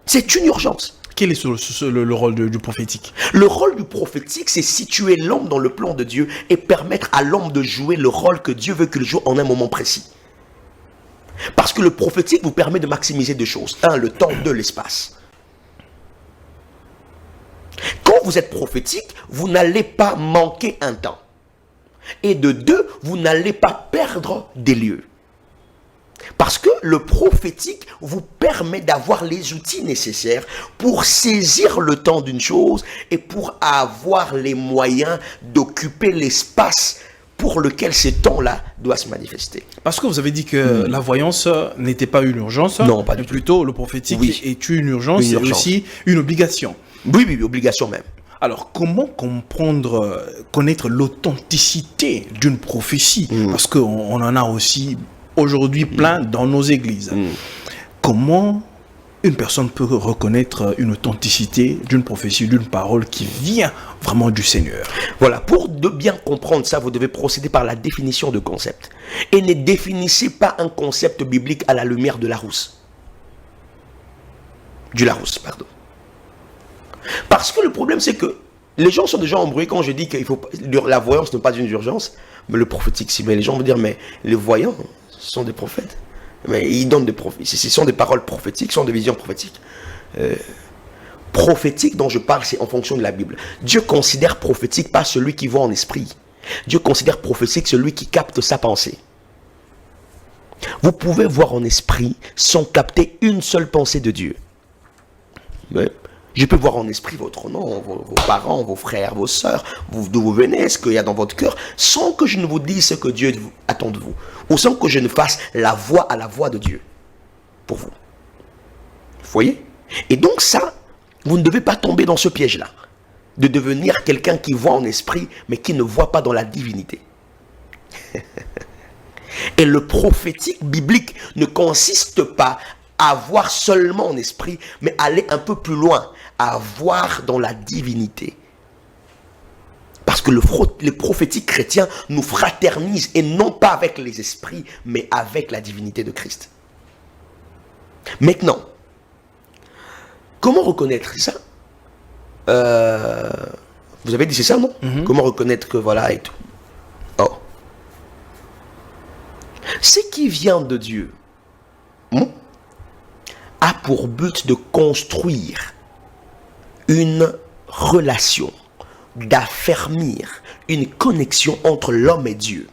C'est une urgence. quel est le rôle du prophétique? Le rôle du prophétique, c'est situer l'homme dans le plan de Dieu et permettre à l'homme de jouer le rôle que Dieu veut qu'il joue en un moment précis. Parce que le prophétique vous permet de maximiser deux choses. Un, le temps, deux, l'espace. Quand vous êtes prophétique, vous n'allez pas manquer un temps. Et de deux, vous n'allez pas perdre des lieux. Parce que le prophétique vous permet d'avoir les outils nécessaires pour saisir le temps d'une chose et pour avoir les moyens d'occuper l'espace pour lequel ce temps-là doit se manifester. Parce que vous avez dit que la voyance n'était pas une urgence. Non, pas du tout. Plutôt, le prophétique est une urgence et aussi une obligation. Oui, obligation même. Alors, comment connaître l'authenticité d'une prophétie? Parce qu'on en a aussi aujourd'hui plein dans nos églises. Comment une personne peut reconnaître une authenticité d'une prophétie, d'une parole qui vient vraiment du Seigneur? Voilà, pour de bien comprendre ça, vous devez procéder par la définition de concept. Et ne définissez pas un concept biblique à la lumière de Larousse. Du Larousse, pardon. Parce que le problème, c'est que les gens sont déjà embrouillés quand je dis que la voyance n'est pas une urgence, mais le prophétique, si. Mais les gens vont dire, mais les voyants sont des prophètes. Mais ils donnent des prophéties. Ce sont des paroles prophétiques, ce sont des visions prophétiques. Prophétique dont je parle, c'est en fonction de la Bible. Dieu considère prophétique pas celui qui voit en esprit. Dieu considère prophétique celui qui capte sa pensée. Vous pouvez voir en esprit sans capter une seule pensée de Dieu. Mais je peux voir en esprit votre nom, vos parents, vos frères, vos sœurs, d'où vous venez, ce qu'il y a dans votre cœur, sans que je ne vous dise ce que Dieu attend de vous, ou sans que je ne fasse la voix à la voix de Dieu pour vous. Vous voyez? Et donc ça, vous ne devez pas tomber dans ce piège-là, de devenir quelqu'un qui voit en esprit, mais qui ne voit pas dans la divinité. Et le prophétique biblique ne consiste pas à voir seulement en esprit, mais aller un peu plus loin, à voir dans la divinité. Parce que les prophétiques chrétiens nous fraternisent, et non pas avec les esprits, mais avec la divinité de Christ. Maintenant, comment reconnaître ça? Vous avez dit c'est ça, non? Comment reconnaître que voilà et tout? Oh. Ce qui vient de Dieu a pour but de construire une relation, d'affermir une connexion entre l'homme et Dieu.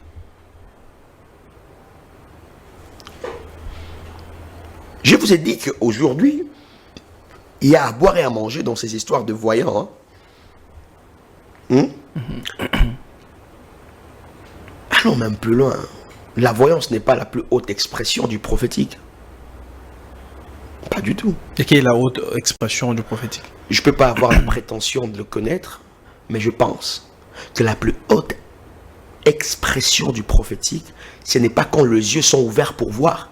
Je vous ai dit qu'aujourd'hui, il y a à boire et à manger dans ces histoires de voyants. Allons même plus loin. La voyance n'est pas la plus haute expression du prophétique. Pas du tout. Et quelle est la haute expression du prophétique? Je ne peux pas avoir la prétention de le connaître, mais je pense que la plus haute expression du prophétique, ce n'est pas quand les yeux sont ouverts pour voir.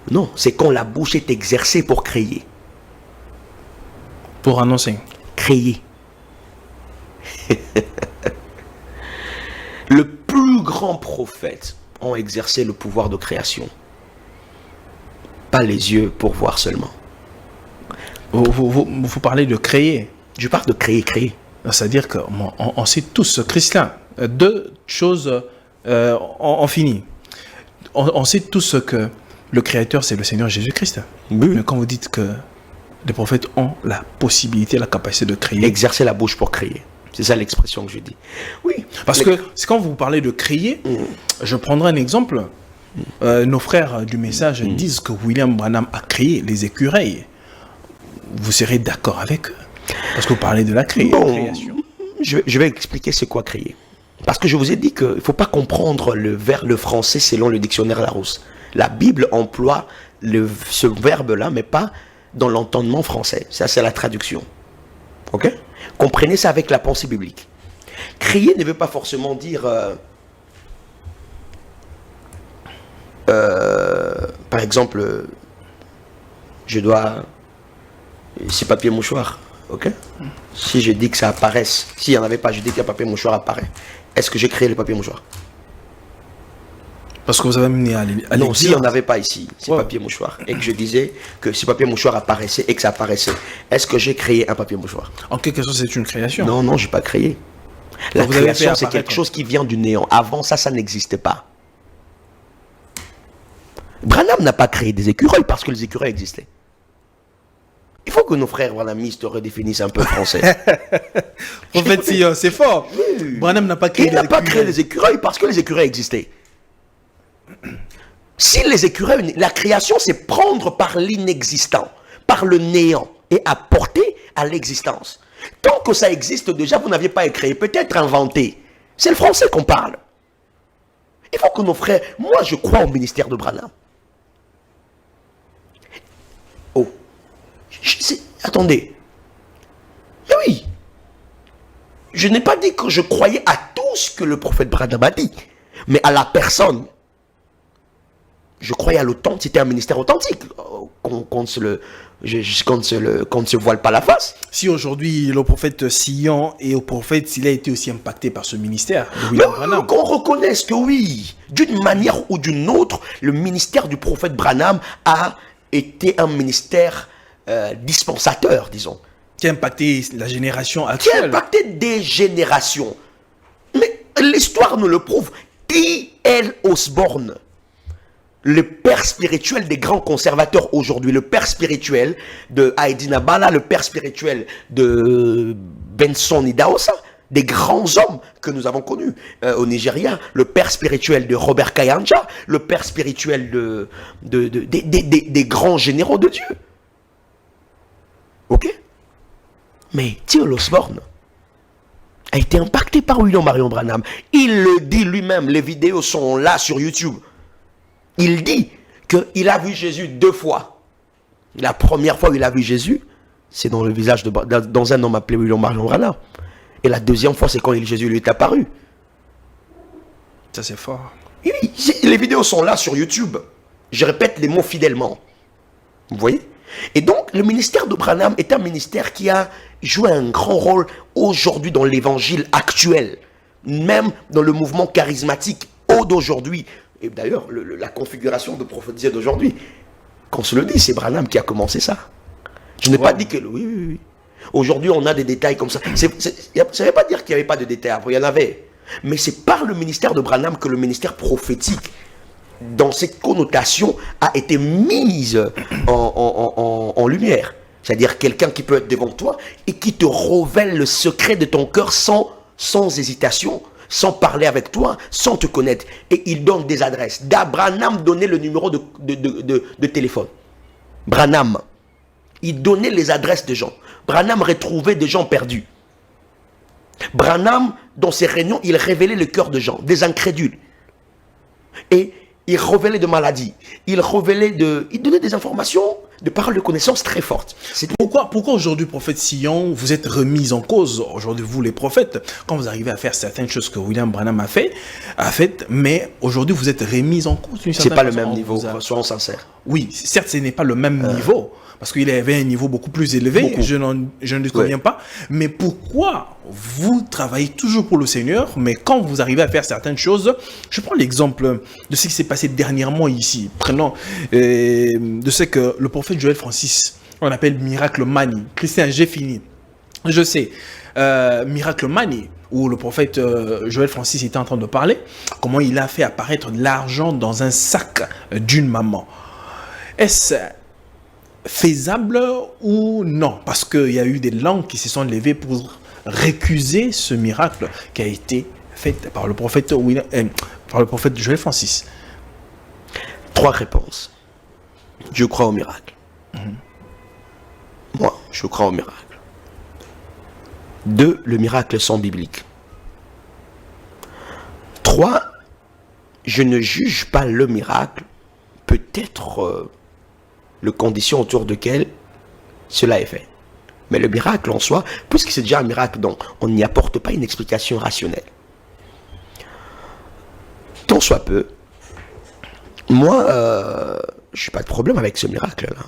Non, c'est quand la bouche est exercée pour créer. Pour annoncer. Créer. Le plus grand prophète ont exercé le pouvoir de création. Pas les yeux pour voir seulement. Vous parlez de créer. Je parle de créer. C'est-à-dire qu'on sait tous, Christian, deux choses on finit. On sait tous que le Créateur, c'est le Seigneur Jésus-Christ. Oui. Mais quand vous dites que les prophètes ont la possibilité, la capacité de créer. Exercer la bouche pour créer. C'est ça l'expression que je dis. Oui. Parce que quand vous parlez de créer, je prendrai un exemple. Nos frères du message disent que William Branham a créé les écureuils. Vous serez d'accord avec eux? Parce que vous parlez de la création. Je vais expliquer c'est quoi créer. Parce que je vous ai dit qu'il ne faut pas comprendre le français selon le dictionnaire Larousse. La Bible emploie ce verbe-là, mais pas dans l'entendement français. Ça, c'est la traduction. Ok? Comprenez ça avec la pensée biblique. Créer ne veut pas forcément dire... par exemple, je dois... C'est papier mouchoir. Ok? Si je dis que ça apparaisse, s'il n'y en avait pas, je dis que le papier mouchoir apparaît. Est-ce que j'ai créé le papier mouchoir? Parce que vous avez amené à Non, l'exil. s'il n'y en avait pas ici, ces Ouais. papiers mouchoirs, et que je disais que si papier mouchoir apparaissait et que ça apparaissait, est-ce que j'ai créé un papier mouchoir? En quelque sorte, c'est une création. Non, non, je n'ai pas créé. La vous avez création, fait c'est apparaître. quelque chose qui vient du néant. Avant ça, ça n'existait pas. Branham n'a pas créé des écureuils parce que les écureuils existaient. Il faut que nos frères branhamistes redéfinissent un peu le français. Prophète Sion, c'est fort. Branham n'a pas créé Il n'a pas écureuils. créé les écureuils parce que les écureuils existaient. Si les écureuils, la création, c'est prendre par l'inexistant, par le néant et apporter à l'existence. Tant que ça existe déjà, vous n'aviez pas créé, peut-être inventé. C'est le français qu'on parle. Il faut que nos frères, moi je crois au ministère de Branham. Oh, attendez. Mais oui, je n'ai pas dit que je croyais à tout ce que le prophète Branham a dit, mais à la personne. Je croyais à l'authenticité, un ministère authentique, qu'on ne se voile pas la face. Si aujourd'hui le prophète Sion et au prophète, s'il a été aussi impacté par ce ministère de William Branham. Qu'on reconnaisse que oui, d'une manière ou d'une autre, le ministère du prophète Branham a été un ministère dispensateur, disons. Qui a impacté la génération Qui a actuelle. impacté des générations. Mais l'histoire nous le prouve. T.L. Osborne, le père spirituel des grands conservateurs aujourd'hui, le père spirituel de Heidi Nabala, le père spirituel de Benson Idahosa, des grands hommes que nous avons connus au Nigeria, le père spirituel de Robert Kayanja, le père spirituel des grands généraux de Dieu. Ok? Mais T.L. Osborne a été impacté par William Marion Branham. Il le dit lui-même, les vidéos sont là sur YouTube. Il dit qu'il a vu Jésus 2 fois. La première fois qu'il a vu Jésus, c'est dans le visage dans un homme appelé William Marion Branham. Et la deuxième fois, c'est quand Jésus lui est apparu. Ça c'est fort. Oui, les vidéos sont là sur YouTube. Je répète les mots fidèlement. Vous voyez? Et donc, le ministère de Branham est un ministère qui a joué un grand rôle aujourd'hui dans l'évangile actuel. Même dans le mouvement charismatique d'aujourd'hui. Et d'ailleurs, la configuration de prophétie d'aujourd'hui, qu'on se le dit, c'est Branham qui a commencé ça. Je n'ai pas dit que... Oui, oui, oui. Aujourd'hui, on a des détails comme ça. Ça ne veut pas dire qu'il n'y avait pas de détails. Après, il y en avait. Mais c'est par le ministère de Branham que le ministère prophétique, dans cette connotation, a été mise en lumière. C'est-à-dire quelqu'un qui peut être devant toi et qui te révèle le secret de ton cœur sans hésitation, sans parler avec toi, sans te connaître. Et il donne des adresses. Branham donnait le numéro de téléphone. Branham, il donnait les adresses des gens. Branham retrouvait des gens perdus. Branham, dans ses réunions, il révélait le cœur des gens, des incrédules. Et il révélait de maladies. Il donnait des informations, de paroles de connaissance très fortes. Pourquoi aujourd'hui, prophète Sion, vous êtes remis en cause, aujourd'hui vous les prophètes, quand vous arrivez à faire certaines choses que William Branham a fait, mais aujourd'hui vous êtes remis en cause. C'est pas le même niveau, soyons sincères. Oui, certes ce n'est pas le même niveau, parce qu'il avait un niveau beaucoup plus élevé, je ne conviens pas, mais pourquoi vous travaillez toujours pour le Seigneur, mais quand vous arrivez à faire certaines choses, je prends l'exemple de ce qui s'est passé dernièrement ici, prenons de ce que le prophète Joël Francis, on appelle Miracle Money. Christian, j'ai fini. Je sais, Miracle Money, où le prophète Joël Francis était en train de parler, comment il a fait apparaître de l'argent dans un sac d'une maman. Est-ce faisable ou non? Parce qu'il y a eu des langues qui se sont levées pour récuser ce miracle qui a été fait par le prophète Joël Francis. 3 réponses. Je crois au miracle. Moi, je crois au miracle. 2, le miracle sont bibliques. 3, je ne juge pas le miracle, peut-être les conditions autour desquelles cela est fait. Mais le miracle en soi, puisque c'est déjà un miracle, donc on n'y apporte pas une explication rationnelle. Tant soit peu, moi, je n'ai pas de problème avec ce miracle-là.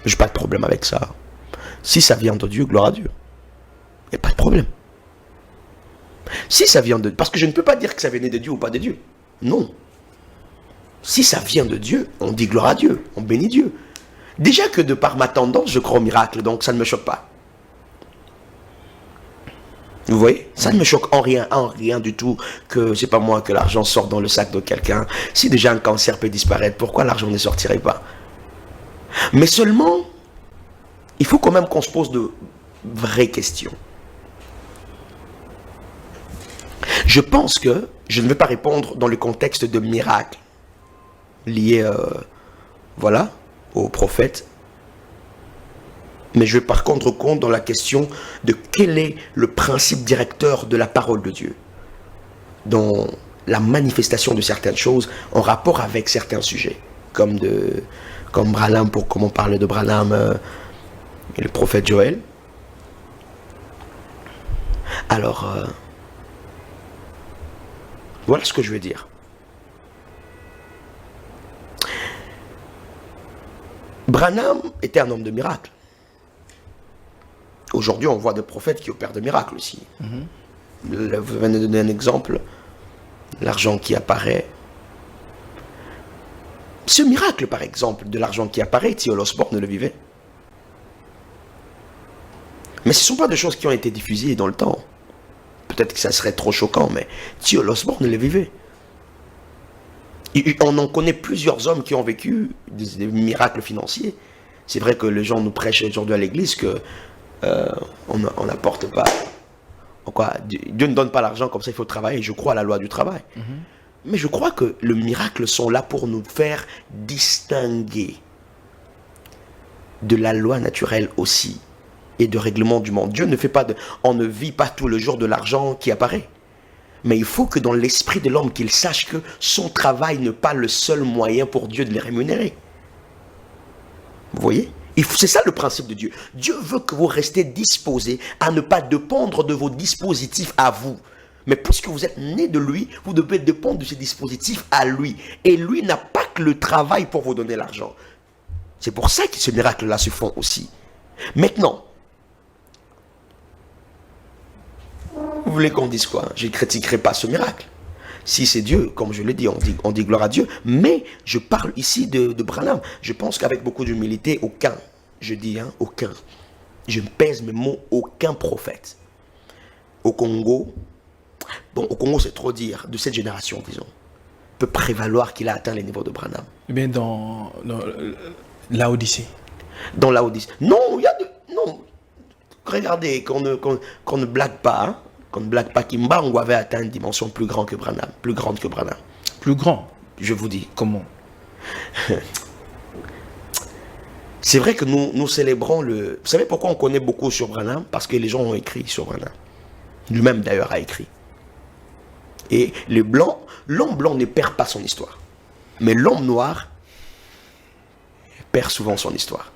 Je n'ai pas de problème avec ça. Si ça vient de Dieu, gloire à Dieu. Il n'y a pas de problème. Si ça vient de... Parce que je ne peux pas dire que ça venait de Dieu ou pas de Dieu. Non. Si ça vient de Dieu, on dit gloire à Dieu, on bénit Dieu. Déjà que de par ma tendance, je crois au miracle, donc ça ne me choque pas. Vous voyez? Ça ne me choque en rien du tout que, c'est pas moi, que l'argent sorte dans le sac de quelqu'un. Si déjà un cancer peut disparaître, pourquoi l'argent ne sortirait pas? Mais seulement, il faut quand même qu'on se pose de vraies questions. Je pense que je ne vais pas répondre dans le contexte de miracles liés voilà, aux prophètes. Mais je vais par contre compte dans la question de quel est le principe directeur de la parole de Dieu dans la manifestation de certaines choses en rapport avec certains sujets, comme Branham, comme on parle de Branham et le prophète Joël. Alors, voilà ce que je veux dire. Branham était un homme de miracle. Aujourd'hui, on voit des prophètes qui opèrent des miracles aussi. Vous venez de donner un exemple, l'argent qui apparaît. Ce miracle, par exemple, de l'argent qui apparaît, T.L. Osborne le vivait. Mais ce ne sont pas des choses qui ont été diffusées dans le temps. Peut-être que ça serait trop choquant, mais T.L. Osborne le vivait. On en connaît plusieurs hommes qui ont vécu des miracles financiers. C'est vrai que les gens nous prêchent aujourd'hui à l'église que on n'apporte pas. Quoi, Dieu ne donne pas l'argent comme ça, il faut travailler. Je crois à la loi du travail. Mais je crois que les miracles sont là pour nous faire distinguer de la loi naturelle aussi et de règlement du monde. Dieu ne fait pas on ne vit pas tout le jour de l'argent qui apparaît. Mais il faut que dans l'esprit de l'homme, qu'il sache que son travail n'est pas le seul moyen pour Dieu de les rémunérer. Vous voyez? C'est ça le principe de Dieu. Dieu veut que vous restez disposés à ne pas dépendre de vos dispositifs à vous. Mais puisque vous êtes né de lui, vous devez dépendre de ces dispositifs à lui. Et lui n'a pas que le travail pour vous donner l'argent. C'est pour ça que ces miracles-là se font aussi. Maintenant, vous voulez qu'on dise quoi? Je ne critiquerai pas ce miracle. Si c'est Dieu, comme je l'ai dit, on dit gloire à Dieu. Mais je parle ici de Branham. Je pense qu'avec beaucoup d'humilité, aucun, je pèse mes mots, aucun prophète. Au Congo c'est trop dire, de cette génération, disons, peut prévaloir qu'il a atteint les niveaux de Branham. Mais dans l'Odyssée. Dans l'Odyssée. Non, non. Regardez, qu'on ne blague pas, hein. Qu'on ne blague pas, Kimbangu avait atteint une dimension plus grande que Branham. Plus grande que Branham. Plus grand? Je vous dis. Comment? C'est vrai que nous célébrons le... Vous savez pourquoi on connaît beaucoup sur Branham? Parce que les gens ont écrit sur Branham. Lui-même d'ailleurs a écrit. Et l'homme blanc ne perd pas son histoire. Mais l'homme noir perd souvent son histoire.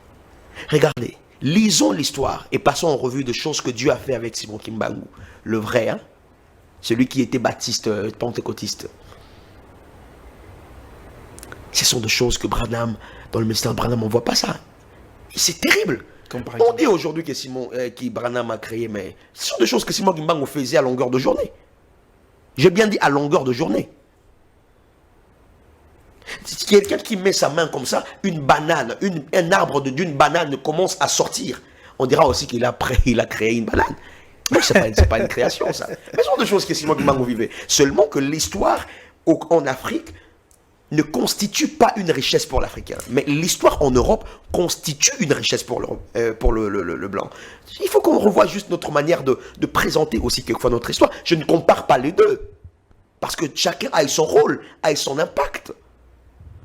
Regardez. Lisons l'histoire et passons en revue de choses que Dieu a fait avec Simon Kimbangu. Le vrai, hein? Celui qui était baptiste, pentecôtiste. Ce sont des choses que Branham, dans le mystère de Branham, on ne voit pas ça. C'est terrible. On dit aujourd'hui que Branham a créé, mais ce sont des choses que Simon Kimbangu faisait à longueur de journée. J'ai bien dit à longueur de journée. Quelqu'un qui met sa main comme ça, une banane, un arbre d'une banane commence à sortir. On dira aussi qu'il a créé une banane. Mais ce n'est pas une création, ça. Mais ce sont des choses que Simon Kimbangu vivait. Seulement que l'histoire en Afrique ne constitue pas une richesse pour l'Africain. Mais l'histoire en Europe constitue une richesse pour le blanc. Il faut qu'on revoie juste notre manière de présenter aussi quelquefois notre histoire. Je ne compare pas les deux. Parce que chacun a son rôle, a son impact.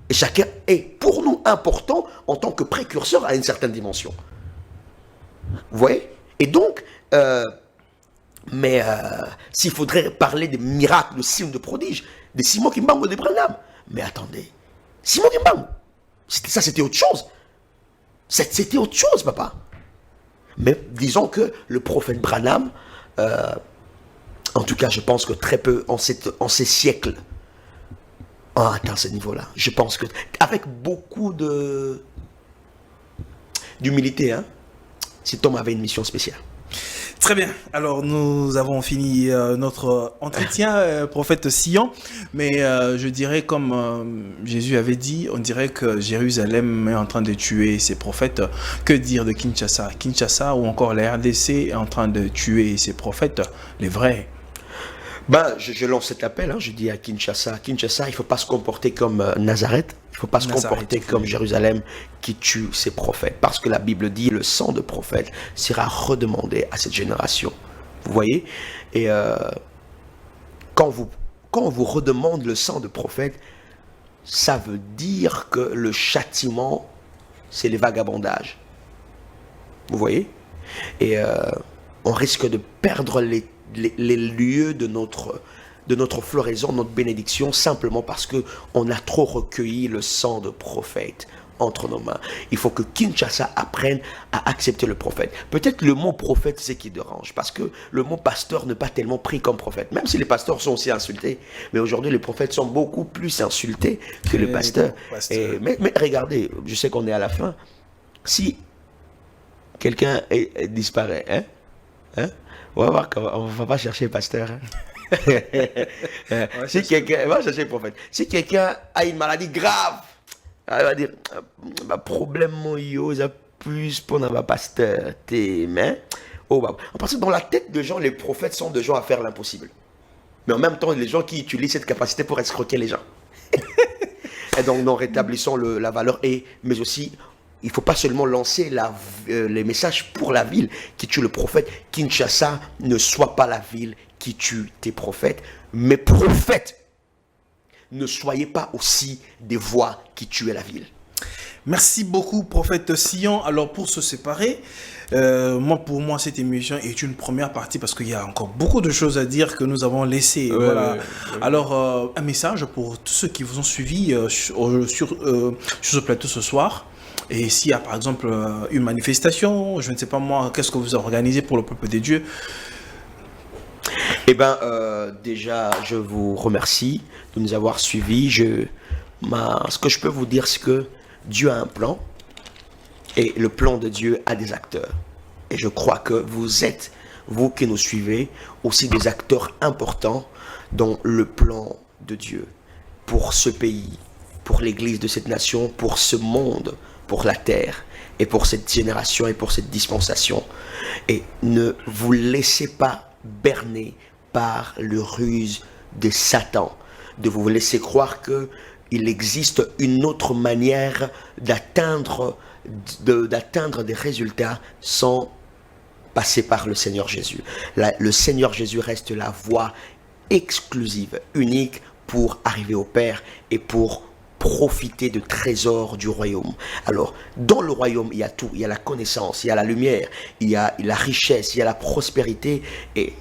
Et chacun est pour nous important en tant que précurseur à une certaine dimension. Vous voyez? Et donc, s'il faudrait parler des miracles, de signes, de prodiges, de Simon Kimbangu, de Branham, mais attendez, Simon Kimbangu, c'était autre chose. C'était autre chose, papa. Mais disons que le prophète Branham, en tout cas, je pense que très peu en ces siècles, atteint ce niveau-là. Je pense que, avec beaucoup d'humilité, hein, cet homme avait une mission spéciale. Très bien. Alors, nous avons fini notre entretien, prophète Sion. Mais je dirais, comme Jésus avait dit, on dirait que Jérusalem est en train de tuer ses prophètes. Que dire de Kinshasa? Kinshasa ou encore la RDC est en train de tuer ses prophètes, les vrais. Je lance cet appel, je dis à Kinshasa, il ne faut pas se comporter comme Nazareth, il ne faut pas se comporter comme Jérusalem qui tue ses prophètes. Parce que la Bible dit, le sang de prophète sera redemandé à cette génération. Vous voyez? Et quand on vous redemande le sang de prophète, ça veut dire que le châtiment, c'est les vagabondages. Vous voyez? Et on risque de perdre les lieux de notre floraison, notre bénédiction, simplement parce qu'on a trop recueilli le sang de prophète entre nos mains. Il faut que Kinshasa apprenne à accepter le prophète. Peut-être le mot prophète, c'est qui dérange, parce que le mot pasteur n'est pas tellement pris comme prophète, même si les pasteurs sont aussi insultés. Mais aujourd'hui, les prophètes sont beaucoup plus insultés que les pasteurs. Mais regardez, je sais qu'on est à la fin. Si quelqu'un disparaît, on va voir qu'on ne va pas chercher pasteur. Si quelqu'un va chercher le prophète. Si quelqu'un a une maladie grave, il va dire problème mon yo, ça plus pour un pasteur. Parce que dans la tête de gens, les prophètes sont des gens à faire l'impossible. Mais en même temps, les gens qui utilisent cette capacité pour escroquer les gens. Et donc, nous rétablissons la valeur, mais aussi. Il ne faut pas seulement lancer les messages pour la ville qui tue le prophète. Kinshasa ne soit pas la ville qui tue tes prophètes. Mais prophètes, ne soyez pas aussi des voix qui tuent la ville. Merci beaucoup, prophète Sion. Alors, pour se séparer, pour moi, cette émission est une première partie parce qu'il y a encore beaucoup de choses à dire que nous avons laissées. Ouais. Alors, un message pour tous ceux qui vous ont suivi sur ce plateau ce soir. Et s'il y a par exemple une manifestation, je ne sais pas moi, qu'est-ce que vous organisez pour le peuple de Dieu? Déjà, je vous remercie de nous avoir suivis. Ce que je peux vous dire, c'est que Dieu a un plan et le plan de Dieu a des acteurs. Et je crois que vous êtes, vous qui nous suivez, aussi des acteurs importants dans le plan de Dieu pour ce pays, pour l'église de cette nation, pour ce monde, pour la terre et pour cette génération et pour cette dispensation. Et ne vous laissez pas berner par le ruse de Satan, de vous laisser croire qu'il existe une autre manière d'atteindre des résultats sans passer par le Seigneur Jésus. Le Seigneur Jésus reste la voie exclusive, unique pour arriver au Père et pour profiter de trésors du royaume. Alors, dans le royaume, il y a tout. Il y a la connaissance, il y a la lumière, il y a la richesse, il y a la prospérité. Et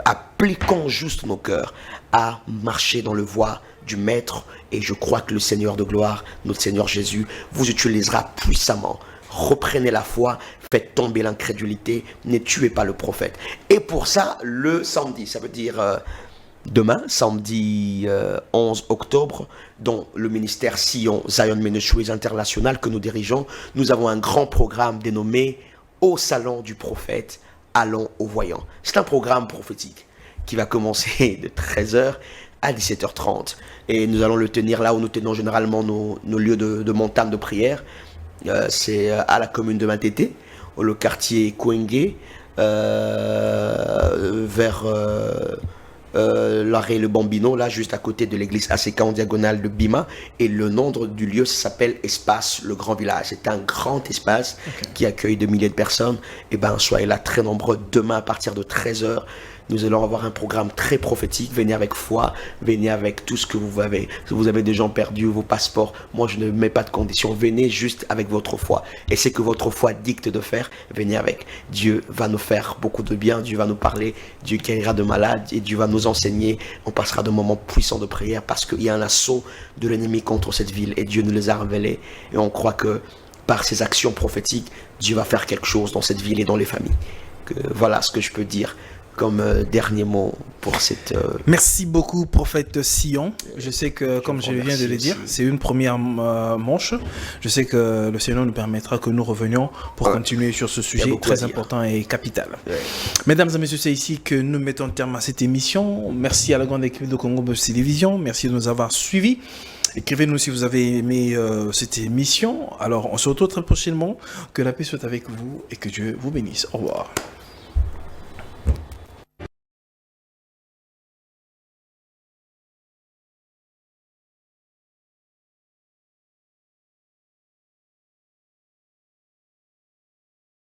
appliquons juste nos cœurs à marcher dans le voie du Maître. Et je crois que le Seigneur de gloire, notre Seigneur Jésus, vous utilisera puissamment. Reprenez la foi, faites tomber l'incrédulité, ne tuez pas le prophète. Et pour ça, le samedi, ça veut dire... demain, samedi 11 octobre, dans le ministère Sion Zion Ministries International que nous dirigeons, nous avons un grand programme dénommé « Au salon du prophète, allons au voyant ». C'est un programme prophétique qui va commencer de 13h à 17h30. Et nous allons le tenir là où nous tenons généralement nos lieux de montagne de prière. C'est à la commune de Matete, le quartier Kouengue, vers... l'arrêt Le Bambino, là juste à côté de l'église ACK en diagonale de Bima, et le nom du lieu s'appelle Espace Le Grand Village. C'est un grand espace qui accueille 2 milliers de personnes. Et soyez là très nombreux demain à partir de 13h. Nous allons avoir un programme très prophétique. Venez avec foi, venez avec tout ce que vous avez. Si vous avez des gens perdus, vos passeports, moi je ne mets pas de conditions. Venez juste avec votre foi. Et c'est que votre foi dicte de faire, venez avec. Dieu va nous faire beaucoup de bien, Dieu va nous parler, Dieu guérira de malades et Dieu va nous enseigner. On passera de moments puissants de prière parce qu'il y a un assaut de l'ennemi contre cette ville et Dieu nous les a révélés. Et on croit que par ses actions prophétiques, Dieu va faire quelque chose dans cette ville et dans les familles. Voilà ce que je peux dire comme dernier mot pour cette... Merci beaucoup, prophète Sion. Je sais que, comme je viens de le dire, c'est une première manche. Je sais que le Seigneur nous permettra que nous revenions pour continuer sur ce sujet très important et capital. Mesdames et messieurs, c'est ici que nous mettons terme à cette émission. Merci à la grande équipe de Congo Buzz Télévision. Merci de nous avoir suivis. Écrivez-nous si vous avez aimé cette émission. Alors, on se retrouve très prochainement. Que la paix soit avec vous et que Dieu vous bénisse. Au revoir.